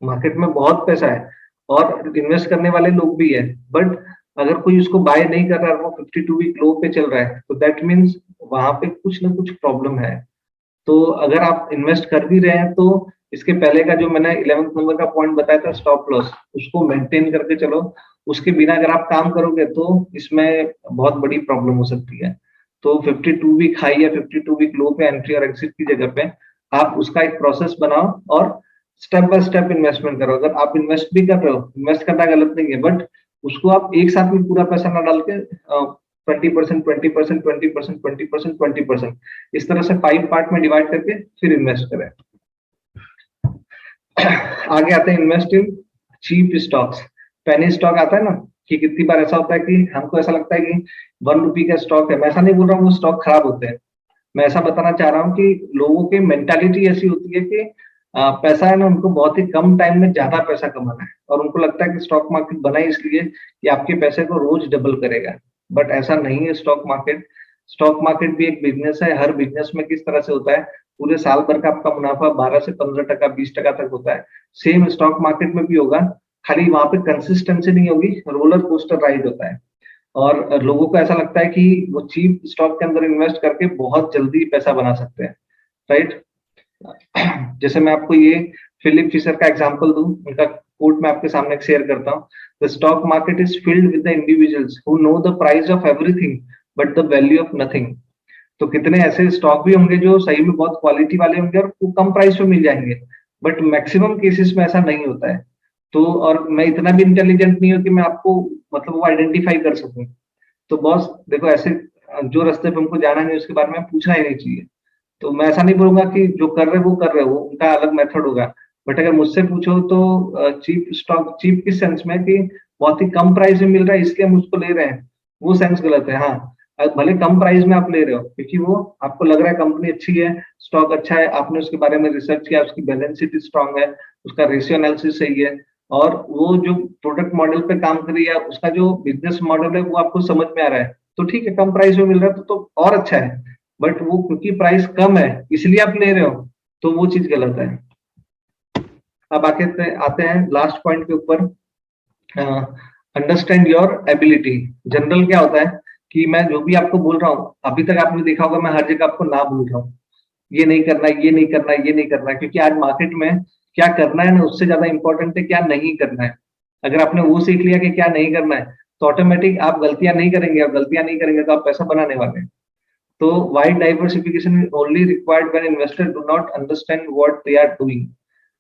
मार्केट में बहुत पैसा है और इन्वेस्ट करने वाले लोग भी है, बट अगर कोई उसको बाय नहीं कर रहा है, वो 52 वीक लो पे चल रहा है, तो दैट मीन्स वहां पे कुछ ना कुछ प्रॉब्लम है। तो अगर आप इन्वेस्ट कर भी रहे हैं तो इसके पहले का जो मैंने 11th नंबर का पॉइंट बताया था स्टॉप लॉस, उसको मेंटेन करके चलो। उसके बिना अगर आप काम करोगे तो इसमें बहुत बड़ी प्रॉब्लम हो सकती है। तो 52 वीक हाई या 52 वीक लो पे एंट्री और एग्जिट की जगह पे आप उसका एक प्रोसेस बनाओ और स्टेप बाय स्टेप इन्वेस्टमेंट करो। अगर आप इन्वेस्ट भी कर रहे हो, इन्वेस्ट करना गलत नहीं है, बट उसको आप एक साथ में पूरा पैसा ना डाल के 20%, 20%, 20%, 20%, 20%, इस तरह से 5 पार्ट में डिवाइड करके फिर इन्वेस्ट करें। आगे आते हैं invest in cheap stocks. Penny stock आता है ना, कि कितनी बार ऐसा होता है कि हमको ऐसा लगता है कि 1 रुपी का स्टॉक है। मैं ऐसा नहीं बोल रहा हूँ वो स्टॉक खराब होते हैं, मैं ऐसा बताना चाह रहा हूँ कि लोगों की मेंटालिटी ऐसी होती है कि पैसा है ना उनको बहुत ही कम टाइम में ज्यादा पैसा कमाना है, और उनको लगता है कि स्टॉक मार्केट बना ही इसलिए कि आपके पैसे को रोज डबल करेगा, बट ऐसा नहीं है। स्टॉक मार्केट भी एक बिजनेस है। हर बिजनेस में किस तरह से होता है, पूरे साल भर का आपका मुनाफा 12 से 15%, 20% तक होता है। सेम स्टॉक मार्केट में भी होगा, खाली वहां पे कंसिस्टेंसी नहीं होगी, रोलर कोस्टर राइड होता है। और लोगों को ऐसा लगता है कि वो चीप स्टॉक के अंदर इन्वेस्ट करके बहुत जल्दी पैसा बना सकते हैं, राइट। जैसे मैं आपको ये फिलिप फिशर का एग्जांपल दूं, उनका कोट मैं आपके सामने शेयर करता हूँ। The stock market is filled with the individuals who know the price of everything but the value of nothing. तो कितने ऐसे स्टॉक भी होंगे जो सही में बहुत क्वालिटी वाले होंगे और वो कम प्राइस पे मिल जाएंगे, बट मैक्सिमम केसेस में ऐसा नहीं होता है। तो और मैं इतना भी इंटेलिजेंट नहीं हूं कि मैं आपको मतलब वो आइडेंटिफाई कर सकूं। तो बॉस देखो, ऐसे जो रास्ते पे हमको जाना नहीं उसके बारे में पूछना ही नहीं चाहिए। तो मैं ऐसा नहीं बोलूंगा कि जो कर रहे वो कर रहे हो, उनका अलग मेथड होगा, बट अगर मुझसे पूछो तो चीप स्टॉक, चीप किस सेंस में कि बहुत ही कम प्राइस में मिल रहा है इसलिए हम उसको ले रहे हैं, वो सेंस गलत है। हाँ, भले कम प्राइस में आप ले रहे हो क्योंकि वो आपको लग रहा है कंपनी अच्छी है, स्टॉक अच्छा है, आपने उसके बारे में रिसर्च किया, उसकी बैलेंस शीट स्ट्रांग है, उसका रेशियो एनालिसिस सही है, और वो जो प्रोडक्ट मॉडल पे काम कर रही है, उसका जो बिजनेस मॉडल है वो आपको समझ में आ रहा है, तो ठीक है, कम प्राइस में मिल रहा है तो और अच्छा है। बट वो क्योंकि प्राइस कम है इसलिए आप ले रहे हो, तो वो चीज गलत है। अब आते हैं लास्ट पॉइंट के ऊपर, अंडरस्टैंड योर एबिलिटी। जनरल क्या होता है कि मैं जो भी आपको बोल रहा हूँ, अभी तक आपने देखा होगा मैं हर जगह आपको ना बोल रहा हूँ, ये नहीं करना है, ये नहीं करना है, ये नहीं करना है, क्योंकि आज मार्केट में क्या करना है ना उससे ज्यादा इंपॉर्टेंट है क्या नहीं करना है। अगर आपने वो सीख लिया कि क्या नहीं करना है, तो ऑटोमेटिक आप गलतियां नहीं करेंगे, आप गलतियां नहीं करेंगे तो आप पैसा बनाने वाले हैं। तो wide diversification is only required when investor do not understand what they are doing.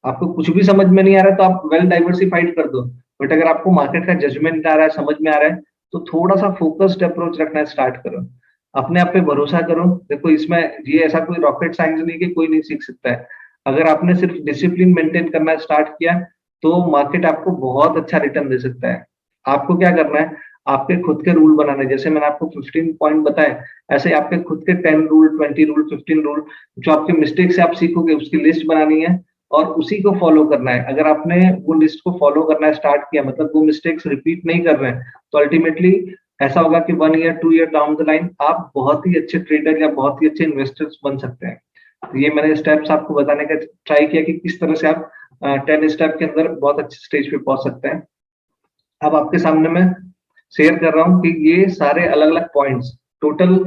आपको कुछ भी समझ में नहीं आ रहा है तो आप वेल डाइवर्सिफाइड कर दो, बट अगर आपको मार्केट का जजमेंट आ रहा है, समझ में आ रहा है, तो थोड़ा सा फोकस्ड अप्रोच रखना स्टार्ट करो, अपने आप पे भरोसा करो। देखो इसमें ये ऐसा कोई रॉकेट साइंस नहीं कि कोई नहीं सीख सकता है। अगर आपने सिर्फ डिसिप्लिन मेंटेन करना स्टार्ट किया तो मार्केट आपको बहुत अच्छा रिटर्न दे सकता है। आपको क्या करना है, आपके खुद के रूल बनाने, जैसे मैंने आपको 15 पॉइंट बताए, ऐसे आपके खुद के 10 रूल, 20 रूल, 15 रूल, जो आपके मिस्टेक से आप सीखोगे उसकी लिस्ट बनानी है और उसी को फॉलो करना है। अगर आपने वो लिस्ट को फॉलो करना स्टार्ट किया, मतलब वो मिस्टेक्स रिपीट नहीं कर रहे हैं, तो अल्टीमेटली ऐसा होगा कि 1 year 2 year down the line आप बहुत ही अच्छे ट्रेडर या बहुत ही अच्छे इन्वेस्टर्स बन सकते हैं। तो ये मैंने स्टेप्स आपको बताने का ट्राई किया कि किस तरह से आप 10 स्टेप के अंदर बहुत अच्छे स्टेज पे पहुंच सकते हैं। अब आपके सामने मैं शेयर कर रहा हूँ कि ये सारे अलग अलग पॉइंट्स, टोटल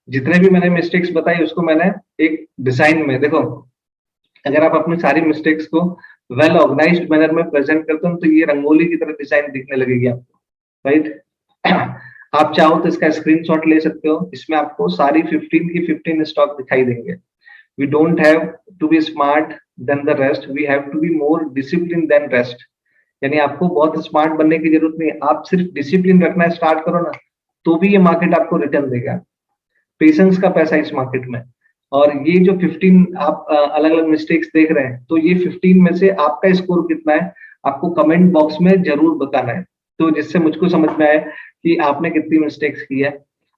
जितने भी मैंने मिस्टेक्स बताई उसको मैंने एक डिजाइन में, देखो अगर आप अपनी सारी मिस्टेक्स को वेल ऑर्गेनाइज्ड मैनर में प्रेजेंट करते हो तो ये रंगोली की तरह डिजाइन दिखने लगेगी आपको, राइट। आप चाहो तो इसका स्क्रीनशॉट ले सकते हो, इसमें आपको सारी 15 की 15 स्टॉक दिखाई देंगे। We don't have to be smart than the rest, we have to be more discipline than rest. यानी आपको बहुत स्मार्ट बनने की जरूरत नहीं है, आप सिर्फ डिसिप्लिन रखना स्टार्ट करो ना, तो भी ये मार्केट आपको रिटर्न देगा। पेशेंस का पैसा इस मार्केट में। और ये जो 15 आप अलग अलग मिस्टेक्स देख रहे हैं, तो ये 15 में से आपका स्कोर कितना है आपको कमेंट बॉक्स में जरूर बताना है, तो जिससे मुझको समझ में आए कि आपने कितनी मिस्टेक्स की है।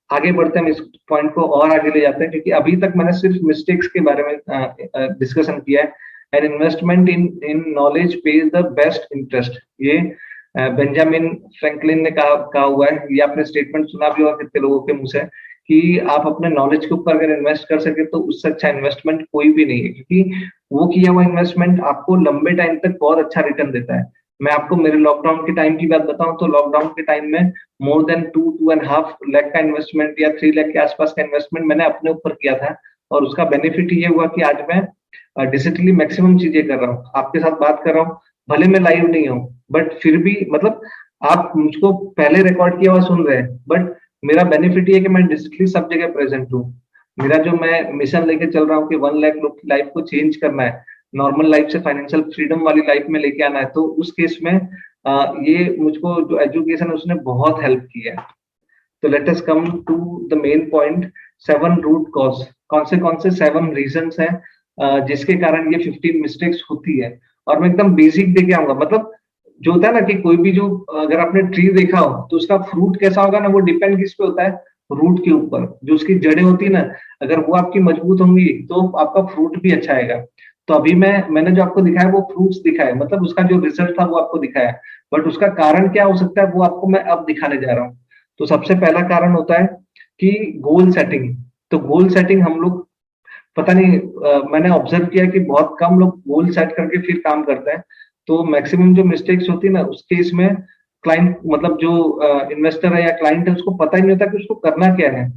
आगे बढ़ते हैं, हम इस पॉइंट को और आगे ले जाते हैं, क्योंकि अभी तक मैंने सिर्फ मिस्टेक्स के बारे में डिस्कशन किया है। An investment in in knowledge page the best interest, ये बेंजामिन फ्रैंकलिन ने कहा हुआ है। ये आपने स्टेटमेंट सुना भी होगा कितने लोगों के मुंह से, कि आप अपने नॉलेज के ऊपर अगर इन्वेस्ट कर सके तो उससे अच्छा इन्वेस्टमेंट कोई भी नहीं है, क्योंकि वो किया हुआ इन्वेस्टमेंट आपको लंबे टाइम तक बहुत अच्छा रिटर्न देता है। मैं आपको मेरे लॉकडाउन के टाइम की बात बताऊं तो लॉकडाउन के टाइम में मोर देन 2-2.5 लाख का इन्वेस्टमेंट या 3 लाख के आसपास का इन्वेस्टमेंट मैंने अपने ऊपर किया था, और उसका बेनिफिट ये हुआ कि आज मैं डिजिटली मैक्सिमम चीजें कर रहा हूँ, आपके साथ बात कर रहा हूँ, भले मैं लाइव नहीं हूँ बट फिर भी मतलब आप मुझको पहले रिकॉर्ड किया हुआ सुन रहे हैं, बट मेरा बेनिफिट ये है कि मैं डिजिटली सब जगह प्रेजेंट हूँ। मेरा जो मैं मिशन लेके चल रहा हूँ कि 1 लाख लोग की लाइफ को चेंज करना है, नॉर्मल लाइफ से फाइनेंशियल फ्रीडम वाली लाइफ में लेके आना है, तो उस केस में ये मुझको जो एजुकेशन है उसने बहुत हेल्प की है। तो let us come to the main point, 7 root cause. कौन से 7 रीजंस हैं जिसके कारण ये 15 मिस्टेक्स होती है। और मैं एकदम बेसिक देके आऊंगा, मतलब जो होता है ना कि कोई भी जो, अगर आपने ट्री देखा हो तो उसका फ्रूट कैसा होगा ना, वो डिपेंड किस पे होता है, रूट के ऊपर। जो उसकी जड़ें होती है ना, अगर वो आपकी मजबूत होंगी तो आपका फ्रूट भी अच्छा आएगा। तो अभी मैंने जो आपको दिखाया वो फ्रूट्स दिखाया, मतलब उसका जो रिजल्ट था वो आपको दिखाया, बट उसका कारण क्या हो सकता है वो आपको मैं अब दिखाने जा रहा हूँ। तो सबसे पहला कारण होता है कि गोल सेटिंग। तो गोल सेटिंग हम लोग पता नहीं, मैंने ऑब्जर्व किया कि बहुत कम लोग गोल सेट करके फिर काम करते हैं। तो मैक्सिमम जो मिस्टेक्स होती है ना उस केस में क्लाइंट, मतलब जो इन्वेस्टर है या क्लाइंट है, उसको पता ही नहीं होता कि उसको करना क्या है।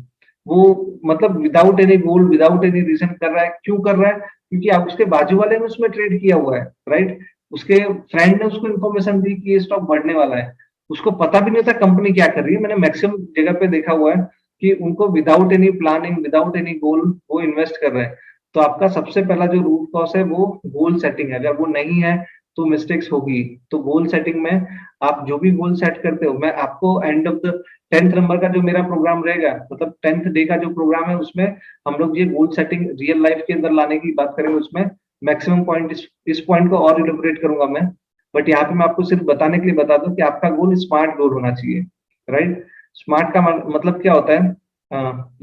वो मतलब without any goal, without any reason कर रहा है। क्यों कर रहा है? क्योंकि आप उसके बाजू वाले ने उसमें ट्रेड किया हुआ है, राइट। उसके फ्रेंड ने उसको इन्फॉर्मेशन दी कि ये स्टॉक बढ़ने वाला है, उसको पता भी नहीं होता कंपनी क्या कर रही है। मैंने मैक्सिमम जगह पे देखा हुआ है कि उनको without any planning, without any गोल वो इन्वेस्ट कर रहे हैं। तो आपका सबसे पहला जो रूट कॉज है वो गोल सेटिंग है। अगर वो नहीं है तो मिस्टेक्स होगी। तो गोल सेटिंग में आप जो भी गोल सेट करते हो, मैं आपको end of the 10th number का जो मेरा प्रोग्राम रहेगा, मतलब 10th डे का जो प्रोग्राम है, उसमें हम लोग ये गोल सेटिंग रियल लाइफ के अंदर लाने की बात करेंगे। उसमें मैक्सिमम पॉइंट, इस पॉइंट को और इलोबरेट करूंगा मैं, बट यहाँ पे मैं आपको सिर्फ बताने के लिए बता दूं कि आपका गोल स्मार्ट गोल होना चाहिए, राइट। स्मार्ट का मतलब क्या होता है?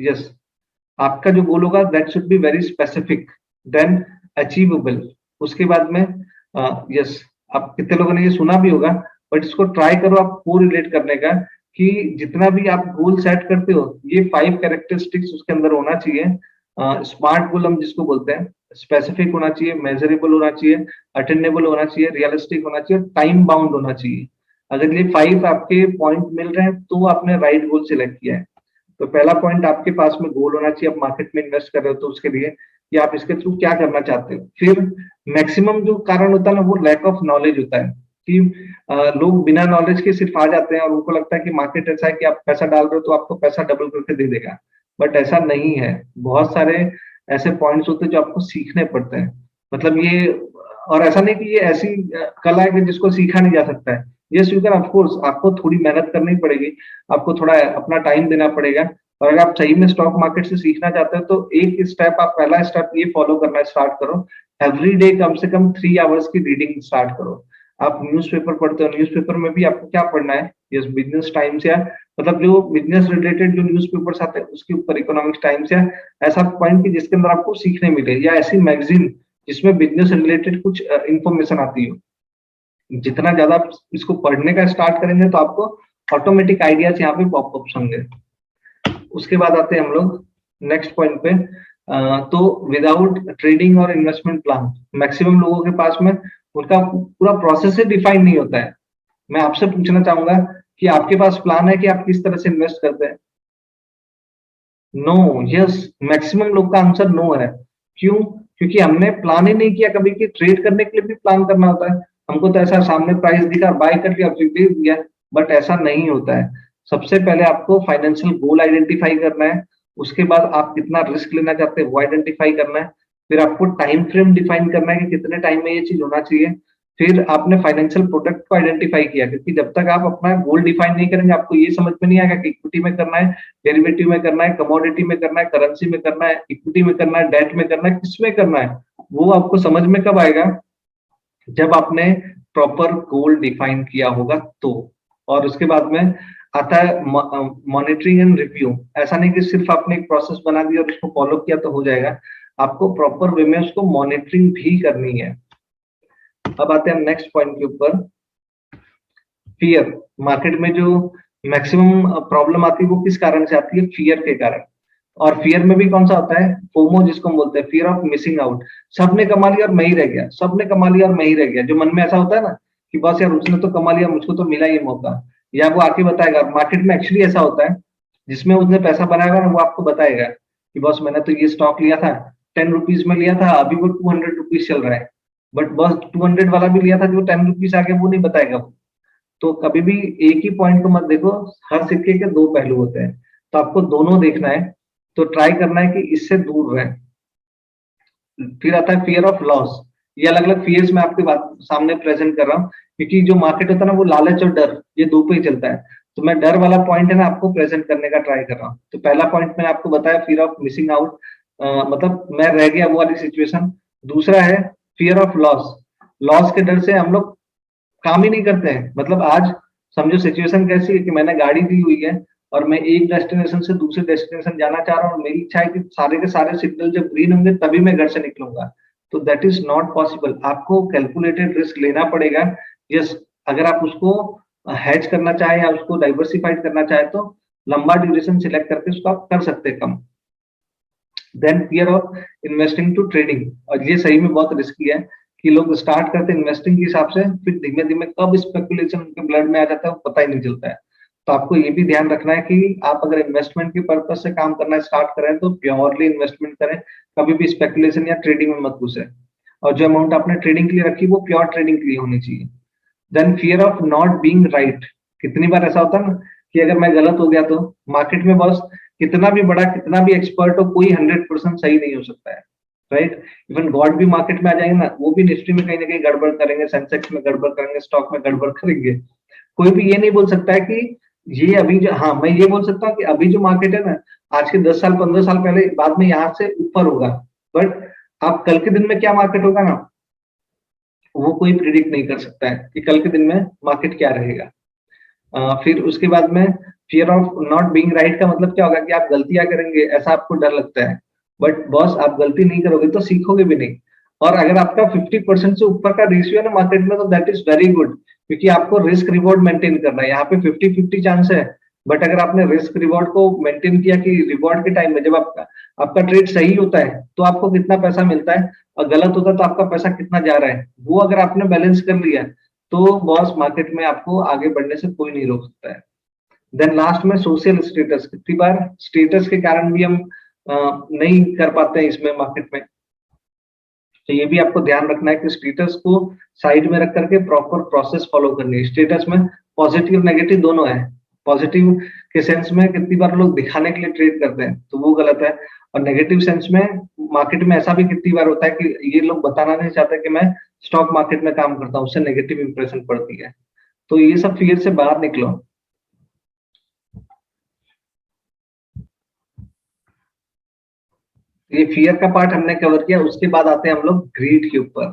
यस, आपका जो गोल होगा that should be very specific than achievable. उसके बाद में यस, आप कितने लोगों ने ये सुना भी होगा, बट इसको ट्राई करो आप को रिलेट करने का, कि जितना भी आप गोल सेट करते हो ये 5 कैरेक्टरिस्टिक्स उसके अंदर होना चाहिए। स्मार्ट गोल हम जिसको बोलते हैं, स्पेसिफिक होना चाहिए, मेजरेबल होना चाहिए, अटेनेबल होना चाहिए, रियलिस्टिक होना चाहिए, टाइम बाउंड होना चाहिए। अगर ये 5 आपके पॉइंट मिल रहे हैं तो आपने राइट गोल सिलेक्ट किया है। तो पहला पॉइंट, आपके पास में गोल होना चाहिए, आप मार्केट में इन्वेस्ट कर रहे हो तो उसके लिए कि आप इसके थ्रू क्या करना चाहते हो। फिर मैक्सिमम जो कारण होता है ना, वो लैक ऑफ नॉलेज होता है कि लोग बिना नॉलेज के सिर्फ आ जाते हैं और उनको लगता है कि मार्केट ऐसा है कि आप पैसा डाल रहे हो तो आपको पैसा डबल करके दे देगा, बट ऐसा नहीं है। बहुत सारे ऐसे पॉइंट्स होते हैं जो आपको सीखने पड़ते हैं। मतलब ये, और ऐसा नहीं कि ये ऐसी कला है कि जिसको सीखा नहीं जा सकता है। Yes you can, of course आपको थोड़ी मेहनत करनी पड़ेगी, आपको थोड़ा अपना टाइम देना पड़ेगा। और अगर आप सही में स्टॉक मार्केट से सीखना चाहते हो तो एक स्टेप, आप पहला स्टेप ये फॉलो करना स्टार्ट करो, एवरी डे कम से कम 3 आवर्स की रीडिंग स्टार्ट करो। आप न्यूज़पेपर पढ़ते हो, न्यूज़पेपर में भी आपको क्या पढ़ना है, यस बिजनेस टाइम्स या मतलब जो बिजनेस रिलेटेड जो न्यूज़पेपर्स आते हैं उसके ऊपर, इकोनॉमिक्स टाइम्स या ऐसा पॉइंट की जिसके अंदर आपको सीखने मिले, या ऐसी मैगजीन जिसमें बिजनेस रिलेटेड कुछ इंफॉर्मेशन आती हो। जितना ज्यादा आप इसको पढ़ने का स्टार्ट करेंगे तो आपको ऑटोमेटिक आइडियाज यहाँ पे पॉपअप होंगे। उसके बाद आते हैं हम लोग नेक्स्ट पॉइंट पे। तो विदाउट ट्रेडिंग और इन्वेस्टमेंट प्लान, मैक्सिमम लोगों के पास में उनका पूरा प्रोसेस ही डिफाइन नहीं होता है। मैं आपसे पूछना चाहूंगा कि आपके पास प्लान है कि आप किस तरह से इन्वेस्ट करते हैं? नो, यस, मैक्सिमम लोग का आंसर नो है। क्यों? क्योंकि हमने प्लान ही नहीं किया कभी कि ट्रेड करने के लिए भी प्लान करना होता है। हमको तो ऐसा सामने प्राइस दिखा, बाय कर लिया, फिर बेच दिया, बट ऐसा नहीं होता है। सबसे पहले आपको फाइनेंशियल गोल आइडेंटिफाई करना है, उसके बाद आप कितना रिस्क लेना चाहते हैं वो आइडेंटिफाई करना है, फिर आपको टाइम फ्रेम डिफाइन करना है कि कितने टाइम में ये चीज होना चाहिए। फिर आपने फाइनेंशियल प्रोडक्ट को आइडेंटिफाई किया, क्योंकि जब तक आप अपना गोल डिफाइन नहीं करेंगे आपको ये समझ में नहीं आएगा कि इक्विटी में करना है, डेरिवेटिव में करना है, कमोडिटी में करना है, करेंसी में करना है, इक्विटी में करना है, डेट में करना है, किस में करना है। वो आपको समझ में कब आएगा? जब आपने प्रॉपर गोल डिफाइन किया होगा तो। और उसके बाद में आता है मॉनिटरिंग एंड रिव्यू। ऐसा नहीं कि सिर्फ आपने एक प्रोसेस बना दिया और उसको फॉलो किया तो हो जाएगा, आपको प्रॉपर वे में उसको मॉनिटरिंग भी करनी है। अब आते हैं नेक्स्ट पॉइंट के ऊपर, फियर। मार्केट में जो मैक्सिमम प्रॉब्लम आती है वो किस कारण से आती है? फियर के कारण। और फियर में भी कौन सा होता है? फोमो जिसको हम बोलते हैं, फियर ऑफ मिसिंग आउट। सबने कमा लिया और मैं ही रह गया, सबने कमा लिया और मैं ही रह गया। जो मन में ऐसा होता है ना कि बस यार उसने तो कमा लिया, मुझको तो मिला ये मौका। या वो आके बताएगा, मार्केट में एक्चुअली ऐसा होता है, जिसमें उसने पैसा बनाएगा ना वो आपको बताएगा कि बस मैंने तो ये स्टॉक लिया था, 10 रुपीज में लिया था, अभी वो 200 रुपीज चल रहा है। बट बस 200 वाला भी लिया था, जो 10 रुपीज आ गया वो नहीं बताएगा वो। तो कभी भी एक ही पॉइंट को मत देखो, हर सिक्के के दो पहलू होते हैं, तो आपको दोनों देखना है। तो ट्राई करना है कि इससे दूर रहें। फिर आता है फियर ऑफ लॉस। ये अलग अलग फियर्स मैं आपके बात सामने प्रेजेंट कर रहा हूँ, क्योंकि जो मार्केट होता है ना वो लालच और डर, ये दो पे ही चलता है। तो मैं डर वाला पॉइंट है ना आपको प्रेजेंट करने का ट्राई कर रहा हूँ। तो पहला पॉइंट मैंने आपको बताया, फियर ऑफ मिसिंग आउट, मतलब मैं रह गया वो वाली सिचुएशन। दूसरा है फियर ऑफ लॉस। लॉस के डर से हम लोग काम ही नहीं करते हैं। मतलब आज समझो सिचुएशन कैसी है कि मैंने गाड़ी दी हुई है और मैं एक डेस्टिनेशन से दूसरे डेस्टिनेशन जाना चाह रहा हूँ, और मेरी इच्छा है कि सारे के सारे सिग्नल जब ग्रीन होंगे तभी मैं घर से निकलूंगा। तो दैट इज नॉट पॉसिबल। आपको कैलकुलेटेड रिस्क लेना पड़ेगा। यस, अगर आप उसको हैज करना चाहे या उसको डाइवर्सिफाइड करना चाहे तो लंबा ड्यूरेशन सिलेक्ट करके उसको आप कर सकते हैं come. Then fear of investing to trading, और ये सही में बहुत रिस्की है कि लोग स्टार्ट करते हैं इन्वेस्टिंग के हिसाब से, फिर धीमे धीमे कब स्पेकुलेशन उनके ब्लड में आ जाता है वो पता ही नहीं चलता है। तो आपको ये भी ध्यान रखना है कि आप अगर इन्वेस्टमेंट के पर्पज से काम करना स्टार्ट करें तो प्योरली इन्वेस्टमेंट करें, कभी भी स्पेकुलेशन या ट्रेडिंग में मत घुसे। और जो अमाउंट आपने ट्रेडिंग के लिए रखी वो प्योर ट्रेडिंग के लिए होनी चाहिए। Then fear of not being right. कितनी बार ऐसा होता है ना कि अगर मैं गलत हो गया तो मार्केट में बॉस कितना भी बड़ा, कितना भी एक्सपर्ट हो, कोई 100% सही नहीं हो सकता है, राइट? इवन गॉड भी मार्केट में आ जाएंगे ना, वो भी निफ्टी में कहीं ना कहीं गड़बड़ करेंगे, सेंसेक्स में गड़बड़ करेंगे, स्टॉक में गड़बड़ करेंगे। कोई भी ये नहीं बोल सकता है कि ये अभी जो, हाँ मैं ये बोल सकता हूँ कि अभी जो मार्केट है ना, आज के 10 साल 15 साल पहले बाद में यहाँ से ऊपर होगा, बट आप कल के दिन में क्या मार्केट होगा ना, वो कोई प्रिडिक्ट नहीं कर सकता है कि कल के दिन में मार्केट क्या रहेगा। फिर उसके बाद में fear of not being right का मतलब क्या होगा कि आप गलतियां करेंगे ऐसा आपको डर लगता है, बट बॉस आप गलती नहीं करोगे तो सीखोगे भी नहीं। और अगर आपका 50% से ऊपर का रेशियो है ना मार्केट में, तो दैट इज वेरी गुड, क्योंकि आपको रिस्क रिवॉर्ड मेंटेन करना है। यहाँ पे 50-50 चांस है, बट अगर आपने रिस्क रिवॉर्ड को मेंटेन किया कि रिवॉर्ड के टाइम में जब आप आपका ट्रेड सही होता है तो आपको कितना पैसा मिलता है, और गलत होता है तो आपका पैसा कितना जा रहा है, वो अगर आपने बैलेंस कर लिया तो बॉस मार्केट में आपको आगे बढ़ने से कोई नहीं रोक सकता है। देन लास्ट में सोशल स्टेटस, कितनी बार स्टेटस के कारण भी हम नहीं कर पाते हैं इसमें मार्केट में, तो ये भी आपको ध्यान रखना है कि स्टेटस को साइड में रख करके प्रॉपर प्रोसेस फॉलो करनी है। स्टेटस में पॉजिटिव नेगेटिव दोनों है। पॉजिटिव के सेंस में कितनी बार लोग दिखाने के लिए ट्रेड करते हैं तो वो गलत है, और नेगेटिव सेंस में मार्केट में ऐसा भी कितनी बार होता है कि ये लोग बताना नहीं चाहते कि मैं स्टॉक मार्केट में काम करता हूँ, उससे नेगेटिव इंप्रेशन पड़ती है। तो ये सब फियर से बाहर निकलो। ये फियर का पार्ट हमने कवर किया, उसके बाद आते हैं हम लोग ग्रीड के ऊपर।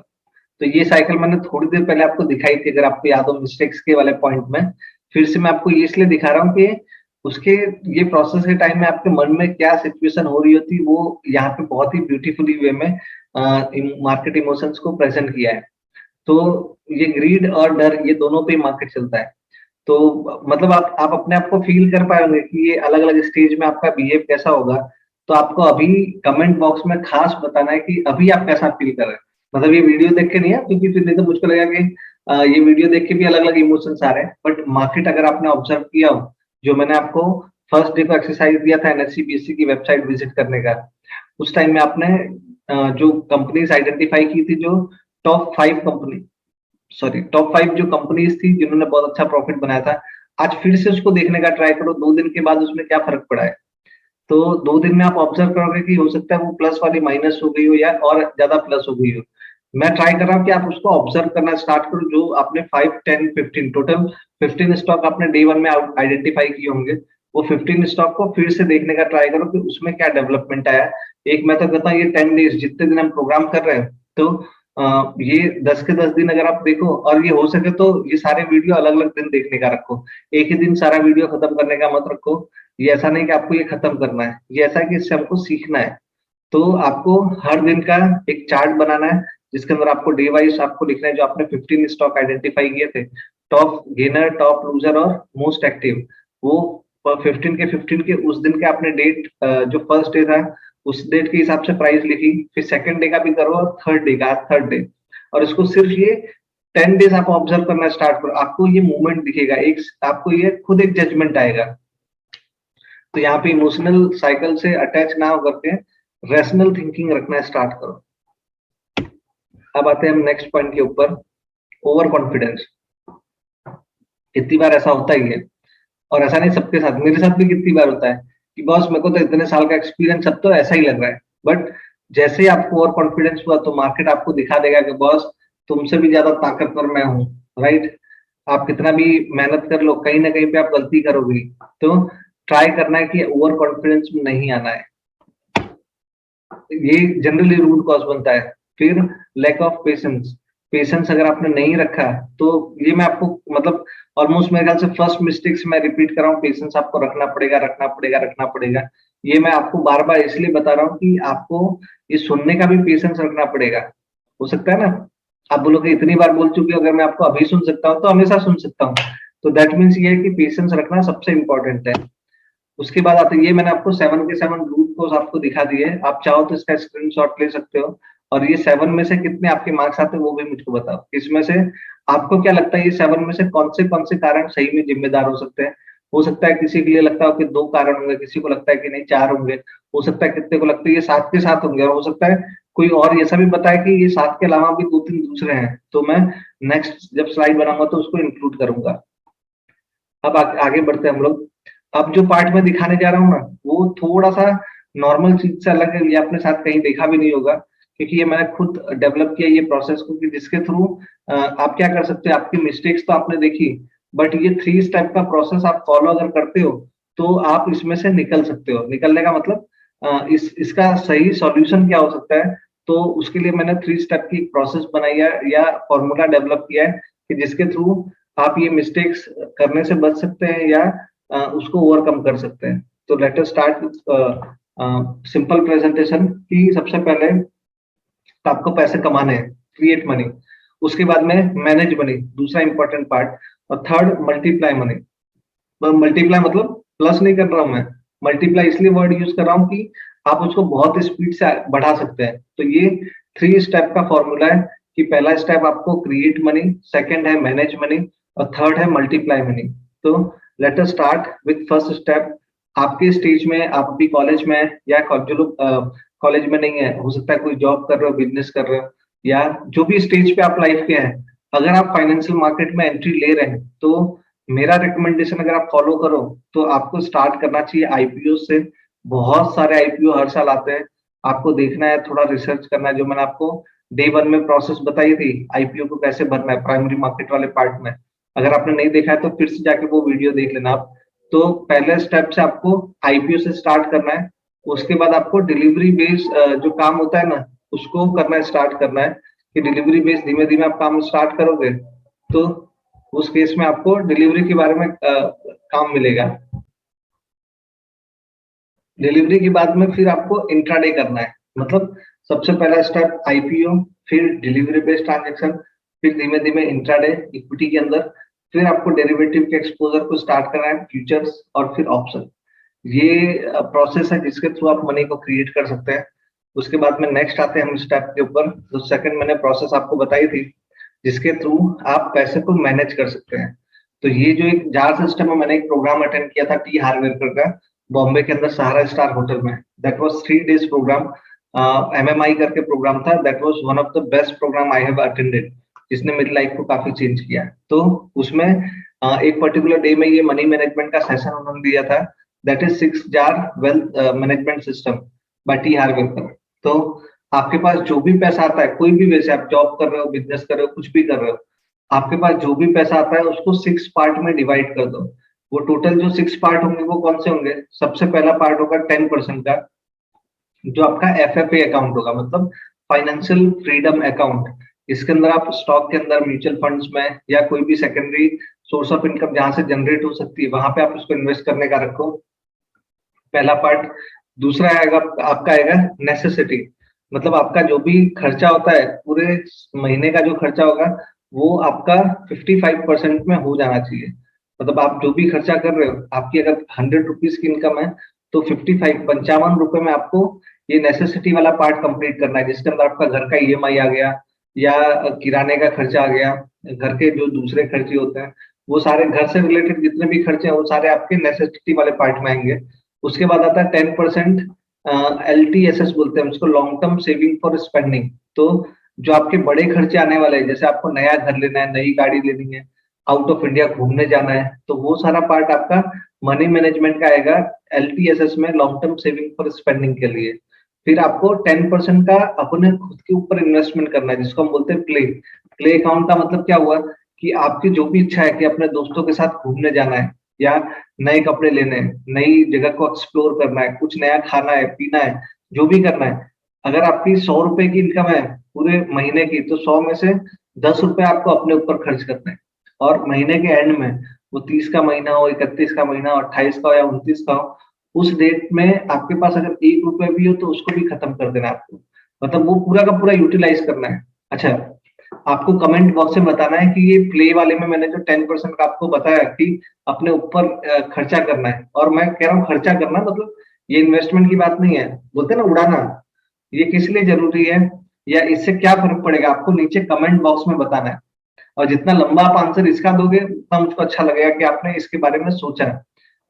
तो ये साइकिल मैंने थोड़ी देर पहले आपको दिखाई थी, अगर आपको याद हो मिस्टेक्स के वाले पॉइंट में। फिर से मैं आपको ये इसलिए दिखा रहा हूँ कि उसके ये प्रोसेस के टाइम में आपके मन में क्या सिचुएशन हो रही होती, वो यहाँ पे बहुत ही ब्यूटीफुली वे में मार्केट इमोशंस को प्रेजेंट किया है। तो ये ग्रीड और डर, ये दोनों पे मार्केट चलता है। तो मतलब आप अपने आप को फील कर पाएंगे कि ये अलग अलग स्टेज में आपका बिहेव कैसा होगा। तो आपको अभी कमेंट बॉक्स में खास बताना है कि अभी आप कैसा फील कर रहे हैं। मतलब ये वीडियो देख के नहीं है, क्योंकि फिर नहीं तो मुझको लगेगा कि ये वीडियो देख के भी अलग अलग इमोशंस आ रहे हैं, बट मार्केट अगर आपने ऑब्जर्व किया हो, जो मैंने आपको फर्स्ट डे को एक्सरसाइज दिया था एनएससी बीएससी की वेबसाइट विजिट करने का, उस टाइम में आपने जो कंपनीज आइडेंटिफाई की थी, जो टॉप 5 जो कंपनीज थी जिन्होंने बहुत अच्छा प्रॉफिट बनाया था, आज फिर से उसको देखने का ट्राई करो 2 दिन के बाद उसमें क्या फर्क पड़ा है। तो 2 दिन में आप ऑब्जर्व करोगे कि हो सकता है वो प्लस वाली माइनस हो गई हो या और ज्यादा प्लस हो गई हो। मैं ट्राई कर रहा हूँ कि आप उसको ऑब्जर्व करना स्टार्ट करो, जो आपने 5, 10, 15 टोटल 15 स्टॉक आपने डे 1 में आइडेंटिफाई किए होंगे, वो 15 स्टॉक को फिर से देखने का ट्राई करो कि उसमें क्या डेवलपमेंट आया। एक मैं तो कहता हूँ ये 10 डेज जितने दिन हम प्रोग्राम कर रहे हैं, तो ये 10 के 10 दिन अगर आप देखो, और ये हो सके तो ये सारे वीडियो अलग अलग दिन देखने का रखो। एक ही दिन सारा वीडियो खत्म करने का मत रखो। ये ऐसा नहीं कि आपको ये खत्म करना है, ये ऐसा है कि इससे हमको सीखना है। तो आपको हर दिन का एक चार्ट बनाना है, जिसके अंदर आपको डे वाइज आपको लिखना है जो आपने 15 स्टॉक आइडेंटिफाई किए थे, टॉप गेनर, टॉप लूजर और मोस्ट एक्टिव, वो 15 के उस दिन के आपने डेट, जो फर्स्ट डे था उस डेट के हिसाब से प्राइस लिखी, फिर सेकंड डे का भी करो और थर्ड डे, और इसको सिर्फ ये 10 डेज आप ऑब्जर्व करना स्टार्ट करो। आपको ये मूवमेंट दिखेगा, एक आपको ये खुद एक जजमेंट आएगा। तो यहाँ पे इमोशनल साइकिल से अटैच ना होकर के रैशनल थिंकिंग रखना स्टार्ट करो। अब आते हैं हम नेक्स्ट पॉइंट के ऊपर, ओवर कॉन्फिडेंस। कितनी बार ऐसा होता ही है, और ऐसा नहीं सबके साथ, मेरे साथ भी कितनी बार होता है कि बॉस मेरे को तो इतने साल का एक्सपीरियंस, सब तो ऐसा ही लग रहा है। बट जैसे ही आपको ओवर कॉन्फिडेंस हुआ तो मार्केट आपको दिखा देगा कि बॉस तुमसे भी ज्यादा ताकतवर मैं हूँ, राइट। आप कितना भी मेहनत कर लो, कहीं ना कहीं पे आप गलती करोगे। तो ट्राई करना है कि ओवर कॉन्फिडेंस में नहीं आना है, ये जनरली रूट कॉज बनता है। फिर लैक ऑफ पेशेंस, पेशेंस अगर आपने नहीं रखा तो ये मैं आपको मतलब ऑलमोस्ट मेरे ख्याल से फर्स्ट मिस्टेक्स मैं रिपीट कर रहा हूँ, पेशेंस आपको रखना पड़ेगा, रखना पड़ेगा, रखना पड़ेगा। ये मैं आपको बार बार इसलिए बता रहा हूँ कि आपको ये सुनने का भी पेशेंस रखना पड़ेगा। हो सकता है ना आप बोलोगे इतनी बार बोल चुके हो, अगर मैं आपको अभी सुन सकता हूँ तो हमेशा सुन सकता हूँ। तो दैट मीन्स ये है कि पेशेंस रखना सबसे इंपॉर्टेंट है। उसके बाद आते हैं, ये मैंने आपको 7 के 7 रूट कोर्स आपको दिखा दिए, आप चाहो तो इसका स्क्रीनशॉट ले सकते हो। और ये 7 में से कितने आपके मार्क्स आते हैं वो भी मुझको बताओ। इसमें से आपको क्या लगता है ये 7 में से कौन से कारण सही में जिम्मेदार हो सकते हैं। हो सकता है किसी के लिए लगता हो कि 2 कारण होंगे, किसी को लगता है कि नहीं 4 होंगे, हो सकता है कितने को लगता है ये 7 के 7 होंगे, और हो सकता है कोई और ऐसा भी बताए कि ये 7 के अलावा भी 2-3 दूसरे हैं। तो मैं नेक्स्ट जब स्लाइड बनाऊंगा तो उसको इंक्लूड करूंगा। अब आगे बढ़ते हैं हम लोग। अब जो पार्ट मैं दिखाने जा रहा हूँ ना, वो थोड़ा सा नॉर्मल चीज से अलग है, ये आपने साथ कहीं देखा भी नहीं होगा, क्योंकि ये मैंने खुद डेवलप किया ये प्रोसेस को, कि जिसके थ्रू आप क्या कर सकते हो। आपकी मिस्टेक्स तो आपने देखी, बट ये 3 स्टेप का प्रोसेस आप फॉलो अगर करते हो तो आप इसमें से निकल सकते हो। निकलने का मतलब इसका सही सॉल्यूशन क्या हो सकता है। तो उसके लिए मैंने 3 स्टेप की प्रोसेस बनाई है या फॉर्मूला डेवलप किया है, कि जिसके थ्रू आप ये मिस्टेक्स करने से बच सकते हैं या उसको ओवरकम कर सकते हैं। तो let us start simple presentation की। सबसे पहले तो आपको पैसे कमाने हैं, क्रिएट मनी। उसके बाद में मैनेज मनी, दूसरा इंपॉर्टेंट पार्ट। और थर्ड मल्टीप्लाई मनी। मल्टीप्लाई मतलब प्लस नहीं कर रहा हूं मैं, मल्टीप्लाई इसलिए वर्ड यूज कर रहा हूँ कि आप उसको बहुत स्पीड से बढ़ा सकते हैं। तो ये 3 स्टेप का फॉर्मूला है कि पहला स्टेप आपको क्रिएट मनी, सेकंड है मैनेज मनी और थर्ड है मल्टीप्लाई मनी। तो let us start with first step. आपके स्टेज में आप अभी कॉलेज में हैं, या जो लोग कॉलेज में नहीं है, हो सकता है कोई जॉब कर रहे हो, बिजनेस कर रहे हो, या जो भी स्टेज पे आप लाइफ के हैं, अगर आप फाइनेंशियल मार्केट में एंट्री ले रहे हैं तो मेरा रिकमेंडेशन अगर आप फॉलो करो तो आपको स्टार्ट करना चाहिए आईपीओ से। बहुत सारे आईपीओ हर साल आते हैं, आपको देखना है, थोड़ा रिसर्च करना है। जो मैंने आपको डे 1 में प्रोसेस बताई थी आईपीओ को कैसे भरना है प्राइमरी मार्केट वाले पार्ट में, अगर आपने नहीं देखा है तो फिर से जाके वो वीडियो देख लेना आप। तो पहले स्टेप से आपको आईपीओ से स्टार्ट करना है। उसके बाद आपको डिलीवरी बेस जो काम होता है ना, उसको करना स्टार्ट करना है कि डिलीवरी बेस धीमे धीमे आप काम स्टार्ट करोगे तो उस केस में आपको डिलीवरी के बारे में काम मिलेगा। डिलीवरी के बाद में फिर आपको इंट्राडे करना है, मतलब सबसे पहला स्टेप आईपीओ, फिर डिलीवरी बेस्ड ट्रांजेक्शन, फिर धीमे धीमे इंट्राडे इक्विटी के अंदर, फिर आपको डेरिवेटिव के एक्सपोजर को स्टार्ट करना है, फ्यूचर्स और फिर ऑप्शन। ये प्रोसेस है जिसके थ्रू आप मनी को क्रिएट कर सकते हैं। उसके बाद में नेक्स्ट आते हैं हम स्टेप के ऊपर। जो सेकंड मैंने प्रोसेस आपको बताई थी जिसके थ्रू आप पैसे को मैनेज कर सकते हैं। तो ये जो एक जार सिस्टम है, मैंने एक प्रोग्राम अटेंड किया था टी हार्वेकर का, बॉम्बे के अंदर सहारा स्टार होटल में। That was 3 days program, MMI करके प्रोग्राम था। That was one of the best program I have attended, जिसने मेरी लाइफ को काफी चेंज किया। तो उसमें एक पर्टिकुलर डे में ये मनी मैनेजमेंट का सेशन उन्होंने दिया था। That is 6 jar wealth management system by T Harv Eker. तो आपके पास जो भी पैसा आता है, कोई भी वैसे आप जॉब कर रहे हो, बिजनेस कर रहे हो, कुछ भी कर रहे हो, आपके पास जो भी पैसा आता है उसको 6 पार्ट में डिवाइड कर दो। वो टोटल जो 6 पार्ट होंगे वो कौन से होंगे? सबसे पहला पार्ट होगा 10% का, जो आपका एफएफए अकाउंट होगा, मतलब फाइनेंशियल फ्रीडम अकाउंट। इसके अंदर आप स्टॉक के अंदर, म्यूचुअल फंड्स में, या कोई भी सेकेंडरी सोर्स ऑफ इनकम जहां से जनरेट हो सकती है वहां पे आप उसको इन्वेस्ट करने का रखो, पहला पार्ट। दूसरा आएगा आपका आएगा नेसेसिटी, मतलब आपका जो भी खर्चा होता है, पूरे महीने का जो खर्चा होगा वो आपका 55% में हो जाना चाहिए। मतलब आप जो भी खर्चा कर रहे हो, आपकी अगर 100 रुपीज की इनकम है तो 55 रुपए में आपको ये नेसेसिटी वाला पार्ट कंप्लीट करना है, जिसके अंदर आपका घर का ईएमआई आ गया, या किराने का खर्चा आ गया, घर के जो दूसरे खर्चे होते हैं, वो सारे घर से रिलेटेड जितने भी खर्चे हैं वो सारे आपके नेसेसिटी वाले पार्ट में आएंगे। उसके बाद आता है 10% LTSS बोलते हैं उसको, long term saving for spending. तो जो आपके बड़े खर्चे आने वाले हैं, जैसे आपको नया घर लेना है, नई गाड़ी लेनी है, आउट ऑफ इंडिया घूमने जाना है, तो वो सारा पार्ट आपका मनी मैनेजमेंट का आएगा LTSS में, long term saving for spending के लिए। फिर आपको 10% का अपने खुद के ऊपर इन्वेस्टमेंट करना है, जिसको हम बोलते हैं प्ले। प्ले अकाउंट का मतलब क्या हुआ कि आपकी जो भी इच्छा है कि अपने दोस्तों के साथ घूमने जाना है, या नए कपड़े लेने हैं, नई जगह को एक्सप्लोर करना है, कुछ नया खाना है, पीना है, जो भी करना है। अगर आपकी 100 रुपए की इनकम है पूरे महीने की, तो 100 में से 10 रुपए आपको अपने ऊपर खर्च करने हैं। और महीने के एंड में, वो 30 का महीना हो, 31 का महीना हो, 28 का हो या 29 का हो, उस डेट में आपके पास अगर 1 रुपए भी हो तो उसको भी खत्म कर देना है आपको। मतलब वो पूरा का पूरा यूटिलाइज करना है। अच्छा, आपको कमेंट बॉक्स में बताना है कि ये प्ले वाले में मैंने जो 10% का आपको बताया कि अपने ऊपर खर्चा करना है, और मैं कह रहा हूँ खर्चा करना मतलब ये इन्वेस्टमेंट की बात नहीं है, बोलते हैं ना उड़ाना, ये किस लिए जरूरी है या इससे क्या फर्क पड़ेगा, आपको नीचे कमेंट बॉक्स में बताना है। और जितना लंबा आप आंसर इसका दोगे उतना मुझको अच्छा लगेगा कि आपने इसके बारे में सोचा है।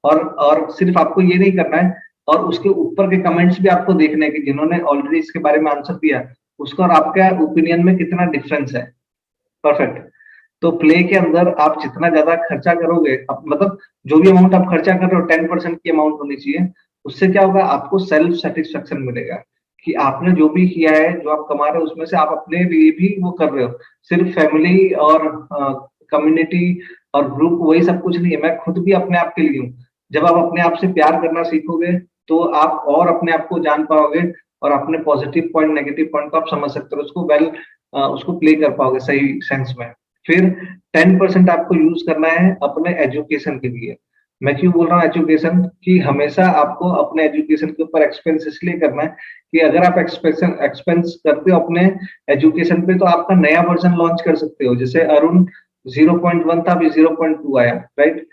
और सिर्फ आपको ये नहीं करना है, और उसके ऊपर के कमेंट्स भी आपको देखने हैं कि जिन्होंने ऑलरेडी इसके बारे में आंसर दिया उसका और आपका ओपिनियन में कितना डिफरेंस है। परफेक्ट। तो प्ले के अंदर आप जितना ज्यादा खर्चा करोगे, मतलब जो भी अमाउंट आप खर्चा कर रहे हो 10% की अमाउंट होनी चाहिए। उससे क्या होगा, आपको सेल्फ सेटिस्फेक्शन मिलेगा कि आपने जो भी किया है, जो आप कमा रहे हो उसमें से आप अपने लिए भी वो कर रहे हो। सिर्फ फैमिली और कम्युनिटी और ग्रुप वही सब कुछ नहीं है, मैं खुद भी अपने आप के लिए हूँ। जब आप अपने आप से प्यार करना सीखोगे तो आप और अपने आप को जान पाओगे, और अपने पॉजिटिव पॉइंट, नेगेटिव पॉइंट को आप समझ सकते हो, उसको उसको प्ले कर पाओगे सही सेंस में। फिर 10% आपको यूज करना है अपने एजुकेशन के लिए। मैं क्यों बोल रहा हूँ एजुकेशन, कि हमेशा आपको अपने एजुकेशन के ऊपर एक्सपेंस इसलिए करना है कि अगर आप एक्सपेंस करते हो अपने एजुकेशन पे तो आपका नया वर्जन लॉन्च कर सकते हो। जैसे अरुण 0.1 था, अभी 0.2 आया, राइट।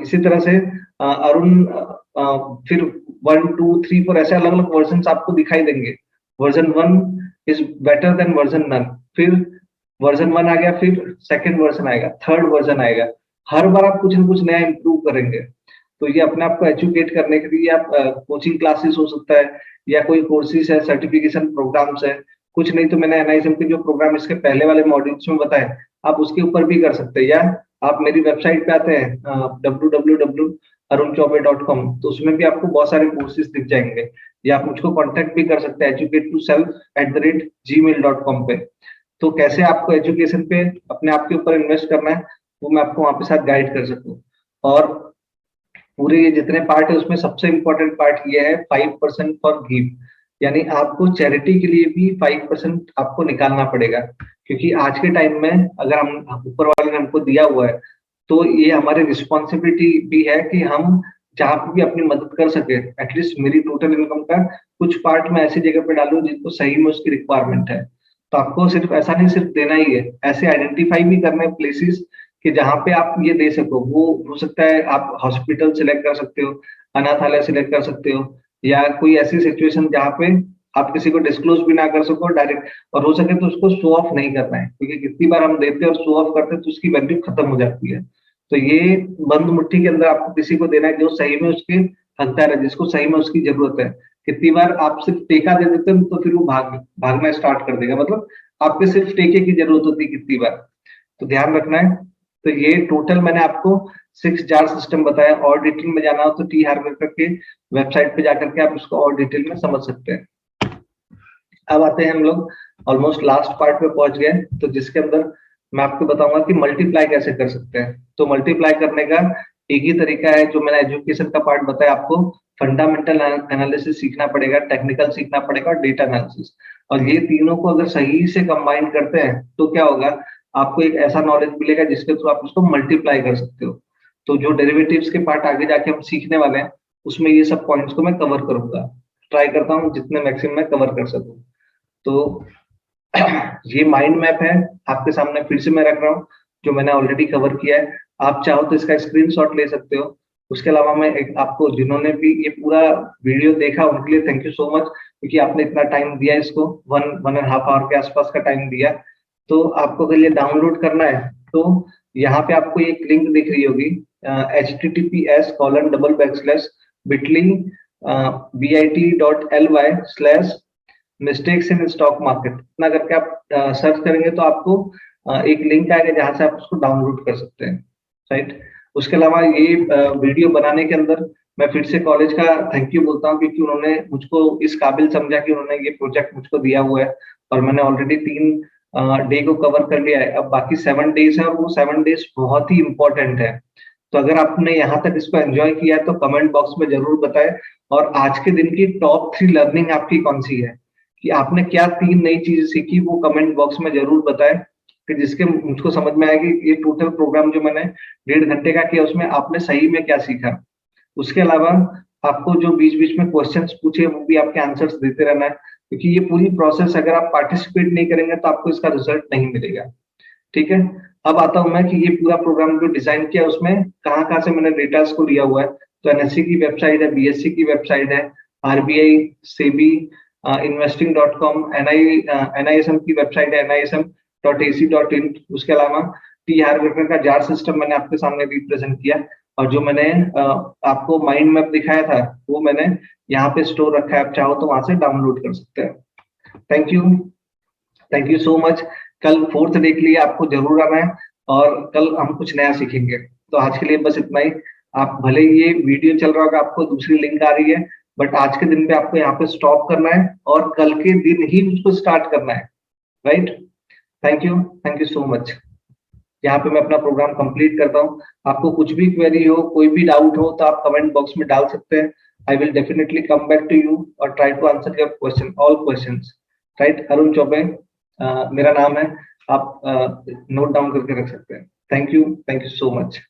इसी तरह से अरुण फिर 1, 2, 3, 4 ऐसे अलग अलग वर्जन आपको दिखाई देंगे। Version 1 is better than version none, फिर वर्जन 1 आ गया, फिर सेकंड वर्जन आएगा, थर्ड वर्जन आएगा। हर बार आप कुछ ना कुछ नया इंप्रूव करेंगे। तो ये अपने आप को एजुकेट करने के लिए आप कोचिंग क्लासेस हो सकता है, या कोई कोर्सेज है, सर्टिफिकेशन प्रोग्राम्स है। कुछ नहीं तो मैंने एनआईएसएम के जो प्रोग्राम इसके पहले वाले मॉड्यूल्स में बताए, आप उसके ऊपर भी कर सकते हैं। या आप मेरी वेबसाइट पे आते हैं www.arunchaube.com, तो उसमें भी आपको बहुत सारे कोर्सेज दिख जाएंगे। या आप मुझको कांटेक्ट भी कर सकते हैं educate2self@gmail.com पे। तो कैसे आपको एजुकेशन पे अपने आप के ऊपर इन्वेस्ट करना है, वो मैं आपको वहां पे साथ गाइड कर सकूं। और पूरे ये जितने पार्ट है उसमें सबसे इंपॉर्टेंट पार्ट ये है 5% फॉर गिव, यानी आपको चैरिटी के लिए भी 5% आपको निकालना पड़ेगा। क्योंकि आज के टाइम में अगर हम ऊपर वाले ने हमको दिया हुआ है, तो ये हमारी रिस्पॉन्सिबिलिटी भी है कि हम जहाँ पे भी अपनी मदद कर सके, एटलीस्ट मेरी टोटल इनकम का कुछ पार्ट मैं ऐसी जगह पे डालूं जिसको सही में उसकी रिक्वायरमेंट है। तो आपको सिर्फ ऐसा नहीं सिर्फ देना ही है, ऐसे आइडेंटिफाई भी करने प्लेसेस कि जहाँ पे आप ये दे सको। वो हो सकता है आप हॉस्पिटल सिलेक्ट कर सकते हो, अनाथालय सिलेक्ट कर सकते हो, या कोई ऐसी सिचुएशन जहाँ पे आप किसी को डिस्क्लोज भी ना कर सको डायरेक्ट, और हो सके तो उसको शो ऑफ नहीं करना है, क्योंकि कितनी बार हम देते हैं और शो ऑफ करते हैं तो उसकी वैल्यू खत्म हो जाती है। तो ये बंद मुट्ठी के अंदर आपको किसी को देना है जो सही में उसके हकदार है, जिसको सही में उसकी जरूरत है। कितनी बार आप सिर्फ टेका दे देते हैं तो फिर वो भागना स्टार्ट कर देगा, मतलब आपके सिर्फ टेके की जरूरत होती है कितनी बार। तो ध्यान रखना है। तो ये टोटल मैंने आपको 6 जार सिस्टम बताया। और डिटेल में जाना हो तो टी हार्वेस्टर के वेबसाइट पे जाकर के आप इसको और डिटेल में समझ सकते हैं। अब आते हैं हम लोग ऑलमोस्ट लास्ट पार्ट पे पहुंच गए, तो जिसके अंदर मैं आपको बताऊंगा कि मल्टीप्लाई कैसे कर सकते हैं। तो मल्टीप्लाई करने का एक ही तरीका है, जो मैंने एजुकेशन का पार्ट बताया आपको। फंडामेंटल एनालिसिस सीखना पड़ेगा, टेक्निकल सीखना पड़ेगा और डेटा एनालिसिस। और ये तीनों को अगर सही से कंबाइन करते हैं तो क्या होगा, आपको एक ऐसा नॉलेज मिलेगा जिसके थ्रू आप उसको मल्टीप्लाई कर सकते हो। तो जो डेरिवेटिव्स के पार्ट आगे जाके हम सीखने वाले हैं, उसमें ये सब पॉइंट्स को मैं कवर करूंगा। ट्राई करता हूँ जितने मैक्सिमम मैं कवर कर सकूं। तो ये माइंड मैप है आपके सामने, फिर से मैं रख रहा हूँ, जो मैंने ऑलरेडी कवर किया है। आप चाहो तो इसका स्क्रीनशॉट ले सकते हो। उसके अलावा मैं एक आपको, जिन्होंने भी ये पूरा वीडियो देखा उनके लिए थैंक यू सो मच, क्योंकि आपने इतना टाइम दिया इसको, 1.5 आवर के आसपास का टाइम दिया। तो आपको अगर ये डाउनलोड करना है तो यहाँ पे आपको एक लिंक दिख रही होगी, https://bit.ly/ mistakes in stock market, इतना करके आप सर्च करेंगे तो आपको एक लिंक आएगा जहां से आप उसको डाउनलोड कर सकते हैं, राइट। उसके अलावा ये वीडियो बनाने के अंदर मैं फिर से कॉलेज का थैंक यू बोलता हूँ, क्योंकि उन्होंने मुझको इस काबिल समझा कि उन्होंने ये प्रोजेक्ट मुझको दिया हुआ है, और मैंने ऑलरेडी 3 डे को कवर कर लिया है। अब बाकी 7 डेज है, और वो 7 डेज बहुत ही इंपॉर्टेंट है। तो अगर आपने यहाँ तक इसको एंजॉय किया है तो कमेंट बॉक्स में जरूर बताएं। और आज के दिन की टॉप 3 लर्निंग आपकी कौन सी है, कि आपने क्या 3 नई चीजें सीखी, वो कमेंट बॉक्स में जरूर बताएं, कि जिसके मुझको समझ में आएगी ये टोटल प्रोग्राम जो मैंने 1.5 घंटे का किया उसमें आपने सही में क्या सीखा। उसके अलावा आपको जो बीच बीच में क्वेश्चंस पूछे वो भी आपके आंसर्स देते रहना है, क्योंकि ये पूरी प्रोसेस अगर आप पार्टिसिपेट नहीं करेंगे तो आपको इसका रिजल्ट नहीं मिलेगा। ठीक है। अब आता हूं मैं कि ये पूरा प्रोग्राम जो डिजाइन किया उसमें कहाँ कहाँ से मैंने डेटा को लिया हुआ है। तो एनएससी की वेबसाइट है, बीएससी की वेबसाइट है, आरबीआई, सेबी, investing.com, एनआईएसएम की वेबसाइट है nism.ac.in। उसके अलावा टी हार्वेस्टर का जार सिस्टम मैंने आपके सामने रिप्रेजेंट किया, और जो मैंने आपको माइंड मैप दिखाया था वो मैंने यहाँ पे स्टोर रखा है, आप चाहो तो वहां से डाउनलोड कर सकते हैं। Thank you so much. कल 4th डे के लिए आपको जरूर आना है, और कल हम कुछ नया सीखेंगे। तो आज के लिए बस इतना ही। आप भले ही ये वीडियो चल रहा होगा, आपको दूसरी लिंक आ रही है, बट आज के दिन पे आपको यहाँ पे स्टॉप करना है और कल के दिन ही उसको स्टार्ट करना है, right. Thank you so much. यहाँ पे मैं अपना प्रोग्राम कंप्लीट करता हूँ। आपको कुछ भी क्वेरी हो, कोई भी डाउट हो, तो आप कमेंट बॉक्स में डाल सकते हैं। I will definitely come back to you और try to answer your question, all questions, right. Arun Choubey मेरा नाम है, आप नोट डाउन करके रख सकते हैं। Thank you so much.